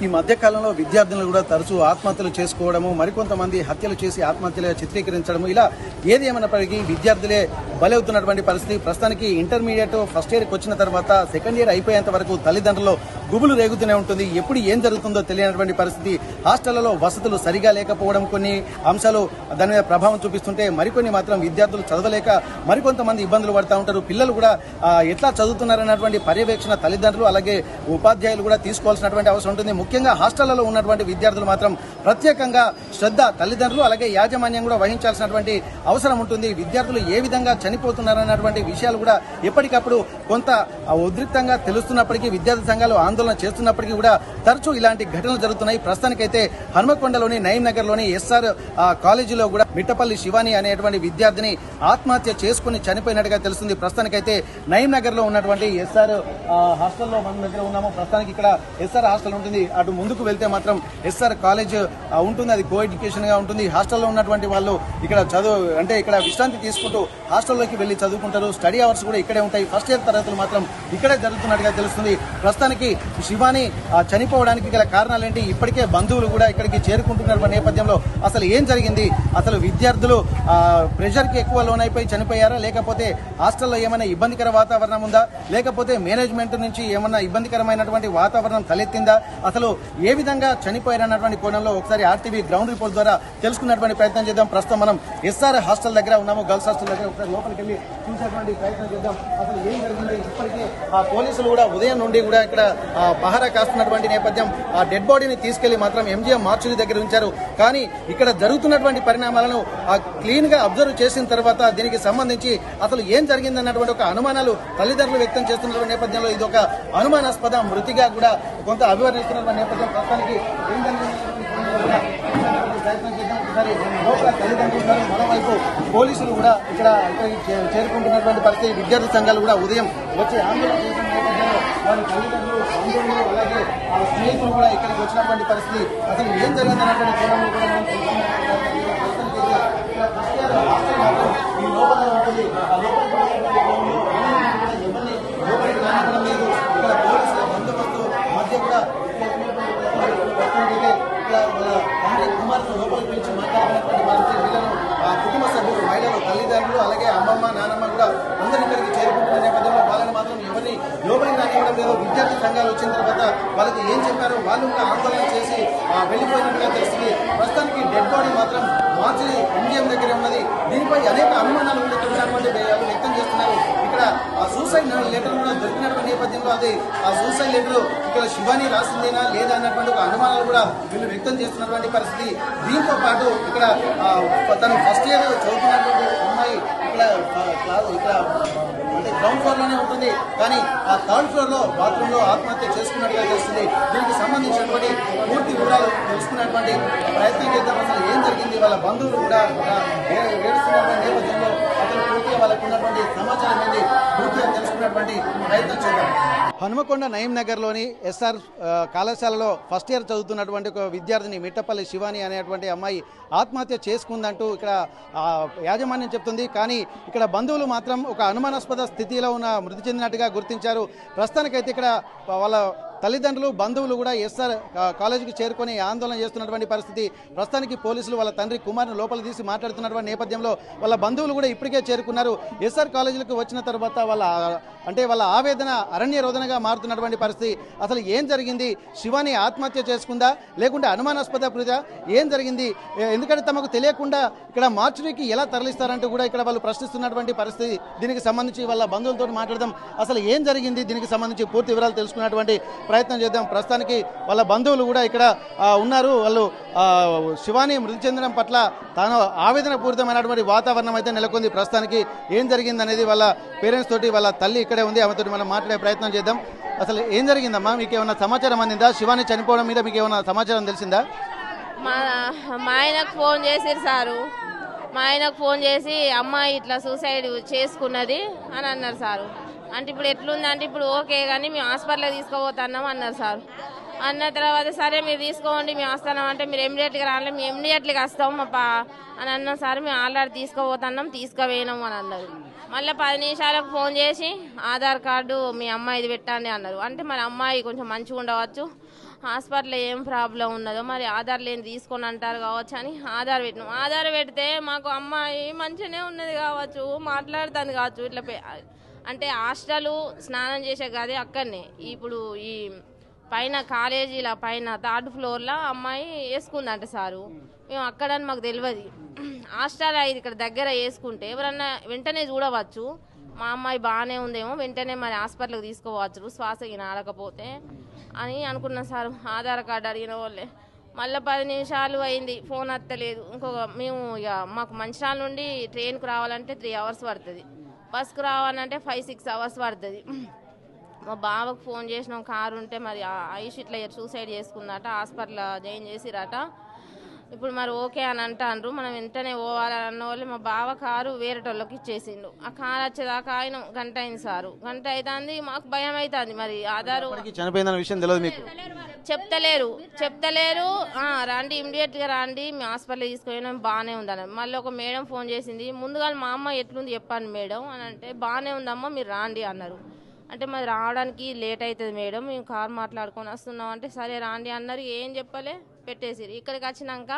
ఈ మధ్య కాలంలో విద్యార్థులు కూడా తరచూ ఆత్మహత్యలు చేసుకోవడము, మరికొంతమంది హత్యలు చేసి ఆత్మహత్యలుగా చిత్రీకరించడము, ఇలా ఏది ఏమైనప్పటికీ విద్యార్థులే బలవుతున్నటువంటి పరిస్థితి. ప్రస్తుతానికి ఇంటర్మీడియట్ ఫస్ట్ ఇయర్కి వచ్చిన తర్వాత సెకండ్ ఇయర్ అయిపోయేంత వరకు తల్లిదండ్రులు గుబులు రేగుతూనే ఉంటుంది. ఎప్పుడు ఏం జరుగుతుందో తెలియనటువంటి పరిస్థితి. హాస్టళ్లలో వసతులు సరిగా లేకపోవడం కొన్ని అంశాలు దాని మీద ప్రభావం చూపిస్తుంటే, మరికొన్ని మాత్రం విద్యార్థులు చదవలేక మరికొంతమంది ఇబ్బందులు పడుతూ ఉంటారు. పిల్లలు కూడా ఎట్లా చదువుతున్నారన్నటువంటి పర్యవేక్షణ తల్లిదండ్రులు అలాగే ఉపాధ్యాయులు కూడా తీసుకోవాల్సినటువంటి అవసరం ఉంటుంది. ముఖ్యంగా హాస్టళ్లలో ఉన్నటువంటి విద్యార్థులు మాత్రం ప్రత్యేకంగా శ్రద్ధ తల్లిదండ్రులు అలాగే యాజమాన్యం కూడా వహించాల్సినటువంటి అవసరం ఉంటుంది. విద్యార్థులు ఏ విధంగా చనిపోతున్నారన్నటువంటి విషయాలు కూడా ఎప్పటికప్పుడు కొంత ఉద్రిక్తంగా తెలుస్తున్నప్పటికీ, విద్యార్థి సంఘాలు ఆందోళన చేస్తున్నప్పటికీ కూడా తరచూ ఇలాంటి ఘటనలు జరుగుతున్నాయి. ప్రస్తుతానికైతే హనుమకొండలోని నయీం నగర్ లోని ఎస్ఆర్ కాలేజీలో కూడా మిట్టపల్లి శివాని అనేటువంటి విద్యార్థిని ఆత్మహత్య చేసుకుని చనిపోయినట్టుగా తెలుస్తుంది. ప్రస్తుతానికైతే నయీం నగర్ లో ఉన్నటువంటి ఎస్ఆర్ హాస్టల్లో మన దగ్గర ఉన్నాము. ప్రస్తుతానికి ఇక్కడ ఎస్ఆర్ హాస్టల్ ఉంటుంది. అటు ముందుకు వెళ్తే మాత్రం ఎస్ఆర్ కాలేజ్ ఉంటుంది. అది కో ఎడ్యుకేషన్ గా ఉంటుంది. హాస్టల్లో ఉన్నటువంటి వాళ్ళు ఇక్కడ ఇక్కడ విశ్రాంతి తీసుకుంటూ హాస్టల్లోకి వెళ్లి చదువుకుంటారు. స్టడీ అవర్స్ కూడా ఇక్కడే ఉంటాయి. ఫస్ట్ ఇయర్ తరగతులు మాత్రం ఇక్కడే జరుగుతున్నట్టుగా తెలుస్తుంది. ప్రస్తుతానికి శివాని చనిపోవడానికి గల కారణాలేంటి, ఇప్పటికే బంధువులు కూడా ఇక్కడికి చేరుకుంటున్న నేపథ్యంలో అసలు ఏం జరిగింది, అసలు విద్యార్థులు ప్రెషర్ కి ఎక్కువ లోనైపోయి చనిపోయారా, లేకపోతే హాస్టల్లో ఏమైనా ఇబ్బందికర వాతావరణం ఉందా, లేకపోతే మేనేజ్మెంట్ నుంచి ఏమన్నా ఇబ్బందికరమైనటువంటి వాతావరణం తలెత్తిందా, అసలు ఏ విధంగా చనిపోయారన్నటువంటి కోణంలో ఒకసారి ఆర్టీవీ గ్రౌండ్ రిపోర్ట్ ద్వారా తెలుసుకున్నటువంటి ప్రయత్నం చేద్దాం. ప్రస్తుతం మనం ఎస్ఆర్ హాస్టల్ దగ్గర ఉన్నాము, గర్ల్స్ హాస్టల్ దగ్గర. ఒకసారి లోపలికి వెళ్ళి చూసేటువంటి ప్రయత్నం చేద్దాం. అసలు ఏం జరిగింది, ఇప్పటికే పోలీసులు కూడా ఉదయం నుండి కూడా ఇక్కడ పహారా కాస్తున్నటువంటి నేపథ్యం. ఆ డెడ్ బాడీని తీసుకెళ్లి మాత్రం ఎంజీఎం మార్చురీ దగ్గర ఉంచారు. కానీ ఇక్కడ జరుగుతున్నటువంటి పరిణామాలను క్లీన్ గా అబ్జర్వ్ చేసిన తర్వాత దీనికి సంబంధించి అసలు ఏం జరిగిందన్నటువంటి ఒక అనుమానాలు తల్లిదండ్రులు వ్యక్తం చేస్తున్నటువంటి నేపథ్యంలో ఇది ఒక అనుమానాస్పద మృతిగా కూడా కొంత అభివర్ణిస్తున్నటువంటి నేపథ్యం. ప్రస్తుతానికి ఏం ప్రయత్నం చేద్దాం. ఒకసారి లోపల తల్లిదండ్రులు మరోవైపు పోలీసులు కూడా ఇక్కడ చేరుకుంటున్నటువంటి పరిస్థితి. విద్యార్థి సంఘాలు కూడా ఉదయం వచ్చి ఆందోళన చేసిన నేపథ్యంలో వారి తల్లిదండ్రులు, బంధువులు అలాగే స్నేహితులు కూడా ఇక్కడికి వచ్చినటువంటి పరిస్థితి. అసలు ఏం జరిగిందన్నటువంటి కోణంలో కూడా మనం ఈ లోపల ఉంటుంది. ఆ లోపలికి రానివ్వడం లేదు. ఇక్కడ పోలీసుల బందోబస్తు మధ్య కూడా తండ్రి కుమార్తె లోపలికి పిలిచి మాట్లాడినటువంటి పరిస్థితి. వీళ్ళను కుటుంబ సభ్యులు, మహిళలు, తల్లిదండ్రులు అలాగే అమ్మమ్మ, నానమ్మ కూడా అందరూ ఇక్కడికి చేరుకుంటున్న నేపథ్యంలో వాళ్ళని మాత్రం ఎవరిని లోపలికి రానివ్వడం లేదు. విద్యార్థి సంఘాలు వచ్చిన తర్వాత వాళ్ళకి ఏం చెప్పారో వాళ్ళు కూడా ఆందోళన చేసి వెళ్లిపోయినట్టుగా తెలుస్తుంది. ప్రస్తుతానికి డెడ్ బాడీ మాత్రం మార్చి ఎంజిఎం దగ్గర ఉన్నది. దీనిపై అనేక అనుమానాలు కూడా ఉన్నటువంటి వ్యక్తం చేస్తున్నారు. ఇక్కడ సూసైడ్ లెటర్ కూడా దొరికినటువంటి నేపథ్యంలో అది ఆ సూసైడ్ లెటర్ ఇక్కడ శివాని రాసిందేనా లేదా అన్నటువంటి ఒక అనుమానాలు కూడా వీళ్ళు వ్యక్తం చేస్తున్నటువంటి పరిస్థితి. దీంతో పాటు ఇక్కడ తను ఫస్ట్ ఇయర్ చదువుతున్నటువంటి అమ్మాయి ఇక్కడ అంటే గ్రౌండ్ ఫ్లోర్ లోనే ఉంటుంది. కానీ ఆ థర్డ్ ఫ్లోర్ లో బాత్రూమ్ లో ఆత్మహత్య చేసుకున్నట్టుగా తెలుస్తుంది. దీనికి సంబంధించినటువంటి పూర్తి వివరాలు తెలుసుకున్నటువంటి ప్రయత్నం చేద్దాం. అసలు ఏం జరిగింది, వాళ్ళ బంధువులు కూడా ఏడుస్తున్నటువంటి నేపథ్యంలో అతను పూర్తిగా వాళ్ళకు ఉన్నటువంటి సమాచారం ఏంటి పూర్తిగా తెలుసుకున్నటువంటి ప్రయత్నం చేద్దాం. హనుమకొండ నయీం నగర్ లోని ఎస్ఆర్ కళాశాలలో ఫస్ట్ ఇయర్ చదువుతున్నటువంటి ఒక విద్యార్థిని మిట్టపల్లి శివాని అనేటువంటి అమ్మాయి ఆత్మహత్య చేసుకుందంటూ ఇక్కడ యాజమాన్యం చెప్తుంది. కానీ ఇక్కడ బంధువులు మాత్రం ఒక అనుమానాస్పద స్థితిలో ఉన్న మృతి చెందినట్టుగా గుర్తించారు. ప్రస్తుతానికైతే ఇక్కడ వాళ్ళ తల్లిదండ్రులు, బంధువులు కూడా ఎస్ఆర్ కాలేజీకి చేరుకొని ఆందోళన చేస్తున్నటువంటి పరిస్థితి. ప్రస్తుతానికి పోలీసులు వాళ్ళ తండ్రి కుమార్ను లోపల తీసి మాట్లాడుతున్నటువంటి నేపథ్యంలో వాళ్ళ బంధువులు కూడా ఇప్పటికే చేరుకున్నారు. ఎస్ఆర్ కాలేజీలకు వచ్చిన తర్వాత వాళ్ళ ఆవేదన అరణ్య రోదనగా మారుతున్నటువంటి పరిస్థితి. అసలు ఏం జరిగింది, శివాని ఆత్మహత్య చేసుకుందా లేకుంటే అనుమానాస్పద మృతి, ఏం జరిగింది, ఎందుకంటే తమకు తెలియకుండా ఇక్కడ మార్చురీకి ఎలా తరలిస్తారంటూ కూడా ఇక్కడ వాళ్ళు ప్రశ్నిస్తున్నటువంటి పరిస్థితి. దీనికి సంబంధించి వాళ్ళ బంధువులతో మాట్లాడదాం. అసలు ఏం జరిగింది, దీనికి సంబంధించి పూర్తి వివరాలు తెలుసుకున్నటువంటి ప్రయత్నం చేద్దాం. ప్రస్తుతానికి వాళ్ళ బంధువులు కూడా ఇక్కడ ఉన్నారు. వాళ్ళు శివాని మృతి చెందడం పట్ల తాను ఆవేదన పూరితమైనటువంటి వాతావరణం అయితే నెలకొంది. ప్రస్తుతానికి ఏం జరిగింది అనేది వాళ్ళ పేరెంట్స్ తోటి, వాళ్ళ తల్లి ఇక్కడే ఉంది, ఆమెతో మనం మాట్లాడే ప్రయత్నం చేద్దాం. అసలు ఏం జరిగిందమ్మా, మీకు ఏమైనా సమాచారం అందిందా? శివాని చనిపోవడం మీద మీకు ఏమైనా సమాచారం తెలిసిందా? మా ఆయనకు ఫోన్ చేసిరు సారు. మా ఆయనకు ఫోన్ చేసి అమ్మాయి ఇట్లా సూసైడ్ చేసుకున్నది అని అన్నారు సారు. అంటే ఇప్పుడు ఎట్లుంది అంటే ఇప్పుడు ఓకే కానీ మేము హాస్పిటల్కి తీసుకుపోతున్నాం అన్నారు సార్. అన్న తర్వాత సరే మీరు తీసుకోండి మేము వస్తున్నాం అంటే మీరు ఇమ్మీడియట్గా రాలే, మేము ఇమ్మీడియట్గా వస్తాం అని అన్నాం సార్. మేము ఆల్రెడీ తీసుకుపోతున్నాం, తీసుకుపోయినాం అని అన్నారు. మళ్ళీ 10 నిమిషాలకు ఫోన్ చేసి ఆధార్ కార్డు మీ అమ్మాయిది పెట్టండి అన్నారు. అంటే మన అమ్మాయి కొంచెం మంచిగా ఉండవచ్చు, హాస్పిటల్లో ఏం ప్రాబ్లం ఉన్నదో మరి ఆధార్ లేని తీసుకొని అంటారు కావచ్చు అని ఆధార్ పెట్టినాం. ఆధార్ పెడితే మాకు అమ్మాయి మంచిగానే ఉన్నది కావచ్చు, మాట్లాడుతుంది కావచ్చు. ఇట్లా అంటే హాస్టల్ స్నానం చేసే గది అక్కడనే. ఇప్పుడు ఈ పైన కాలేజీల పైన 3rd ఫ్లోర్లో అమ్మాయి వేసుకుందంట సారు. మేము అక్కడని మాకు తెలియదు. హాస్టల్ ఇది ఇక్కడ దగ్గర వేసుకుంటే ఎవరన్నా వెంటనే చూడవచ్చు, మా అమ్మాయి బాగానే ఉందేమో, వెంటనే మరి హాస్పిటల్కి తీసుకోవచ్చు శ్వాస ఆడకపోతే అని అనుకున్నాం సార్. ఆధార్ కార్డు అడిగిన వాళ్ళే మళ్ళీ 10 నిమిషాలు అయింది, ఫోన్ వస్తలేదు. మేము ఇక మాకు మంచిర్యాల నుండి ట్రైన్కి రావాలంటే 3 hours పడుతుంది, బస్కు రావాలంటే 5-6 hours పడుతుంది. మా బావకు ఫోన్ చేసినాం, కారు ఉంటే మరి ఐష్ ఇట్లా సూసైడ్ చేసుకుందట, హాస్పిటల్ జాయిన్ చేసిరట. ఇప్పుడు మరి ఓకే అని అంటారు. మనం వెంటనే పోవాలన్న వాళ్ళు మా బావ కారు వేరేటోళ్ళకి ఇచ్చేసిండు. ఆ కారు వచ్చేదాకా ఆయన గంట అయింది సారు. గంట అవుతుంది, మాకు భయం అవుతుంది. మరి ఆధారు చనిపోయిందన్న విషయం తెలియదు మీకు? చెప్తలేరు. రండి ఇమ్మీడియట్గా రండి, మీ హాస్పిటల్ తీసుకుపోయినా బాగానే ఉందని. మళ్ళీ ఒక మేడం ఫోన్ చేసింది, ముందుగా మా అమ్మ ఎట్లుంది చెప్పండి మేడం అని అంటే, బాగానే ఉందమ్మా మీరు రాండి అన్నారు. అంటే మరి రావడానికి లేట్ అవుతుంది మేడం, మేము కారు మాట్లాడుకొని వస్తున్నాం అంటే సరే రాండి అన్నారు. ఏం చెప్పలే పెట్టేసిరు. ఇక్కడికి వచ్చినాక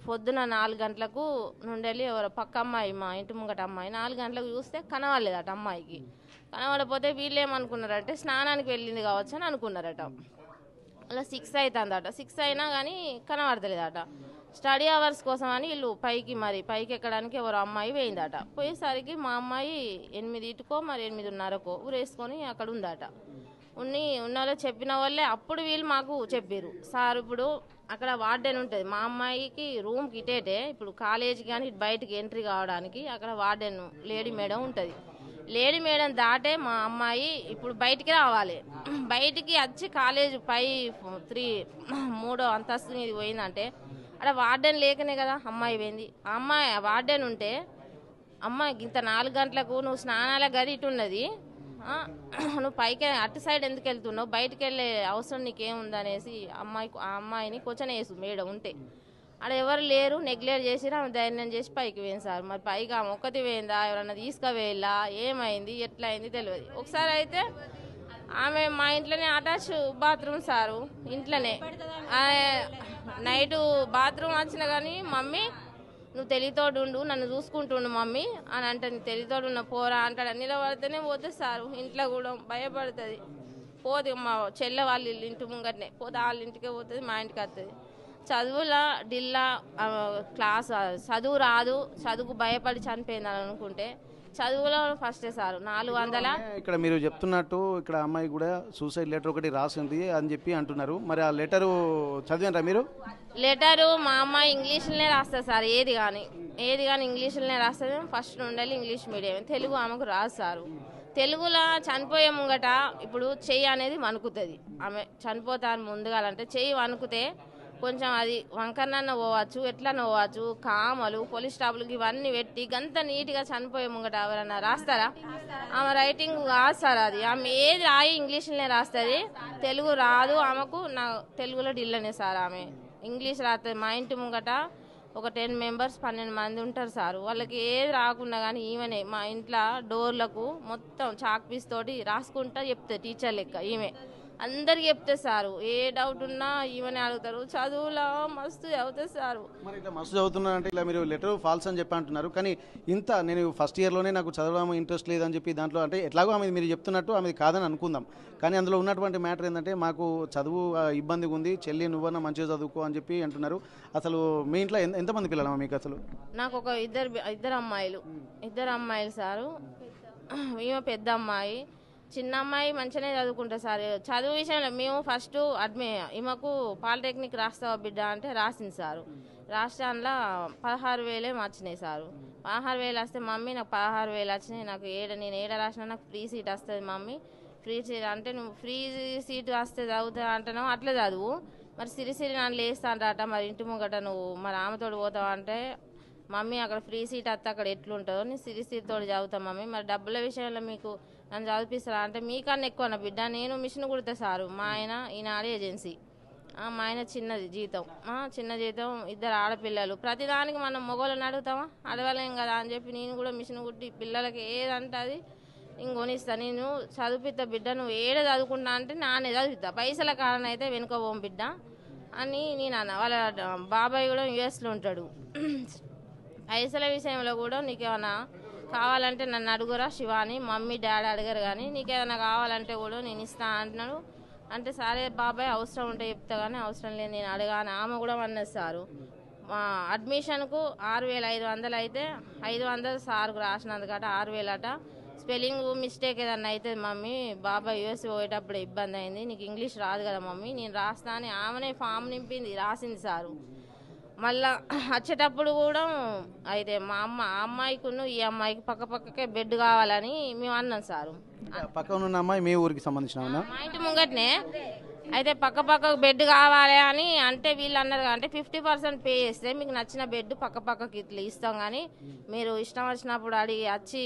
పొద్దున 4 గంటలకు నుండి ఎవరో పక్క అమ్మాయి, మా ఇంటి ముంగట అమ్మాయి 4 గంటలకు చూస్తే కనవలేదట. అమ్మాయికి కనవడపోతే వీళ్ళు ఏమనుకున్నారంటే స్నానానికి వెళ్ళింది కావచ్చు అని అనుకున్నారట. అలా 6 అవుతుందట. 6 అయినా కానీ కనబడతలేదట. స్టడీ అవర్స్ కోసం అని వీళ్ళు పైకి ఎక్కడానికి ఎవరో అమ్మాయి పోయిందట. పోయేసరికి మా అమ్మాయి 8:00కో మరి 8:30కో ఊరేసుకొని అక్కడ ఉందట. ఉన్న చెప్పిన వాళ్ళే అప్పుడు వీళ్ళు మాకు చెప్పారు, సార్ ఇప్పుడు అక్కడ వార్డెన్ ఉంటుంది, మా అమ్మాయికి రూమ్కి ఇటేటే, ఇప్పుడు కాలేజీకి కానీ బయటికి ఎంట్రీ కావడానికి అక్కడ వార్డెన్ లేడీ మేడం ఉంటుంది. లేడీ మేడం దాటే మా అమ్మాయి ఇప్పుడు బయటికి రావాలి. బయటికి వచ్చి కాలేజ్ 3వ అంతస్తు మీద పోయిందంటే అక్కడ వార్డెన్ లేకనే కదా అమ్మాయి పోయింది. ఆ అమ్మాయి వార్డెన్ ఉంటే అమ్మాయి ఇంత 4 గంటలకు నువ్వు స్నానాల గది ఇటు ఉన్నది, నువ్వు పైకి అటు సైడ్ ఎందుకు వెళ్తున్నావు, బయటకు వెళ్ళే అవసరం నీకేముందనేసి ఆ అమ్మాయిని క్వశ్చన్ వేసు మేడం ఉంటే. అక్కడ ఎవరు లేరు, నెగ్లెక్ట్ చేసి ఆమె ధైర్యం చేసి పైకి పోయింది సార్. మరి పైకి ఆమె ఒక్కటి పోయిందా, ఎవరన్నా తీసుకువేలా, ఏమైంది ఎట్లా అయింది తెలియదు. ఒకసారి అయితే ఆమె మా ఇంట్లోనే అటాచ్ బాత్రూమ్ సారు, ఇంట్లోనే నైటు బాత్రూమ్ వచ్చినా కానీ మమ్మీ నువ్వు తెలితోడు ఉండు, నన్ను చూసుకుంటుండు మమ్మీ అని అంటే, నీ తెలితోడు ఉన్న పోరా అంటాడు. నిలబడితేనే పోతుంది సారు. ఇంట్లో కూడా భయపడుతుంది. పోతే మా చెల్లె వాళ్ళ ఇంటి ముంగటనే పోతే వాళ్ళ ఇంటికే పోతుంది, మా ఇంటికి వస్తుంది. చదువులా డిల్లా క్లాస్ చదువు రాదు, చదువుకు భయపడి చనిపోయిందని అనుకుంటే చదువులో ఫస్టే సార్ 400. ఇక్కడ మీరు చెప్తున్నట్టు ఇక్కడ అమ్మాయి కూడా సూసైడ్ లెటర్ ఒకటి రాసింది అని చెప్పి అంటున్నారు. మరి ఆ లెటరు చదివారా మీరు? లెటరు మా అమ్మాయి ఇంగ్లీష్లోనే రాస్తుంది సార్. ఏది కానీ ఇంగ్లీష్లోనే రాస్తుంది. ఫస్ట్ ఉండాలి ఇంగ్లీష్ మీడియం, తెలుగు ఆమెకు రాదు సారు. తెలుగులో చనిపోయే ముంగట ఇప్పుడు చెయ్యి అనేది వణుకుతుంది. ఆమె చనిపోతాను ముందుగాలంటే చెయ్యి వణుకుతే కొంచెం అది వంకరనన్న పోవచ్చు, ఎట్లన్నా పోవచ్చు. కామలు పోలీస్ స్టాపులకి ఇవన్నీ పెట్టి గంత నీట్గా చనిపోయే ముంగట ఎవరన్నా రాస్తారా? ఆమె రైటింగ్ కాదు సార్ అది. ఆమె ఏది రాయి ఇంగ్లీష్లోనే రాస్తుంది, తెలుగు రాదు ఆమెకు. నా తెలుగులో డిల్లనే సార్. ఆమె ఇంగ్లీష్ రాస్తుంది. మా ఇంటి ముంగట ఒక 10 members 12 మంది ఉంటారు సార్. వాళ్ళకి ఏది రాకుండా కానీ ఈమెనే మా ఇంట్లో డోర్లకు మొత్తం చాక్ పీస్ తోటి రాసుకుంటా చెప్తుంది, టీచర్ లెక్క ఈమె అందరికి చెప్తే సారు. ఏ డౌట్ ఉన్నా ఈమెనే అడుగుతారు. చదువులో మస్తు చదువుతుంది సారు. మరి ఇట్లా మస్తు చదువుతున్నారు అంటే ఇలా మీరు లెటర్ ఫాల్స్ అని చెప్పి అంటున్నారు. కానీ నేను ఫస్ట్ ఇయర్లోనే నాకు చదవడం ఇంట్రెస్ట్ లేదని చెప్పి దాంట్లో అంటే ఎట్లాగో ఆమె మీరు చెప్తున్నట్టు ఆమె కాదని అనుకుందాం. కానీ అందులో ఉన్నటువంటి మ్యాటర్ ఏంటంటే మాకు చదువు ఇబ్బందిగా ఉంది, చెల్లి నువ్వన్నా మంచిగా చదువుకో అని చెప్పి అంటున్నారు. అసలు మీ ఇంట్లో ఎంతమంది పిల్లలమ్మా మీకు? అసలు నాకు ఒక ఇద్దరు అమ్మాయిలు సారు. ఈమె పెద్ద అమ్మాయి, చిన్న అమ్మాయి మంచిగానే చదువుకుంటా సార్. చదువు విషయంలో మేము ఫస్ట్ ఈమెకు పాలిటెక్నిక్ రాస్తావా బిడ్డ అంటే రాసింది సారు. రాష్ట్రంలో 16,000 వచ్చినాయి సారు. 16,000 వస్తే మమ్మీ నాకు 16,000 వచ్చినాయి, నాకు నేను ఏడ రాసినా నాకు ఫ్రీ సీట్ వస్తుంది మమ్మీ. ఫ్రీ సీట్ అంటే నువ్వు ఫ్రీ సీట్ వస్తే చదువుతా అంటున్నావు, అట్లా చదువు. మరి సిరిసిరి నన్ను లేస్తాంట, మరి ఇంటి ముంగట నువ్వు మరి ఆమెతోడు పోతావు అంటే, మమ్మీ అక్కడ ఫ్రీ సీట్ వస్తే అక్కడ ఎట్లుంటుందో నేను సిరిసిరితో చదువుతా మమ్మీ. మరి డబ్బుల విషయంలో మీకు నన్ను చదివిస్తారా అంటే, మీకన్నా ఎక్కువ నా బిడ్డ, నేను మిషన్ కుడతా సారు. మా ఆయన ఈనాడు ఏజెన్సీ, మా ఆయన చిన్న జీతం, ఇద్దరు ఆడపిల్లలు. ప్రతిదానికి మనం మొగోళ్ళని అడుగుతామా? అడగలేం కదా అని చెప్పి నేను కూడా మిషన్ కుట్టి పిల్లలకి ఏదంటే అది నేను కొనిస్తా, నేను చదివిస్తా బిడ్డ, నువ్వు ఏడ చదువుకుంటా అంటే నానే చదివిస్తా, పైసల కారణం అయితే వెనుక పోం బిడ్డ అని నేను అన్న. వాళ్ళ బాబాయ్ కూడా యుఎస్లో ఉంటాడు. పైసల విషయంలో కూడా నీకేమైనా కావాలంటే నన్ను అడుగురా శివాని, మమ్మీ డాడీ అడగరు కానీ నీకేమైనా కావాలంటే కూడా నేను ఇస్తా అంటున్నాడు. అంటే సరే బాబాయ్ అవసరం ఉంటే చెప్తా కానీ అవసరం లేదు నేను అడగాను. ఆమె కూడా అన్నది సారు అడ్మిషన్కు 6,500 అయితే 500 సార్కు రాసినందుకట 6,000 అట. స్పెల్లింగ్ మిస్టేక్ ఏదన్నా అయితే మమ్మీ బాబాయ్ యూఎస్ పోయేటప్పుడు ఇబ్బంది అయింది, నీకు ఇంగ్లీష్ రాదు కదా మమ్మీ నేను రాస్తా అని ఆమెనే ఫామ్ నింపింది, రాసింది సారు. మళ్ళా వచ్చేటప్పుడు కూడా అయితే మా అమ్మాయికును ఈ అమ్మాయికి పక్కకే బెడ్ కావాలని మేము అన్నాం సారు. పక్కన ఉన్న అమ్మాయి మీ ఊరికి సంబంధించిన మా ఇంటి ముంగట్నే అయితే పక్క బెడ్ కావాలి అని అంటే వీళ్ళు అన్నారు. అంటే 50% పే చేస్తే మీకు నచ్చిన బెడ్ పక్కకి ఇట్లా ఇస్తాం కానీ మీరు ఇష్టం వచ్చినప్పుడు అడిగి వచ్చి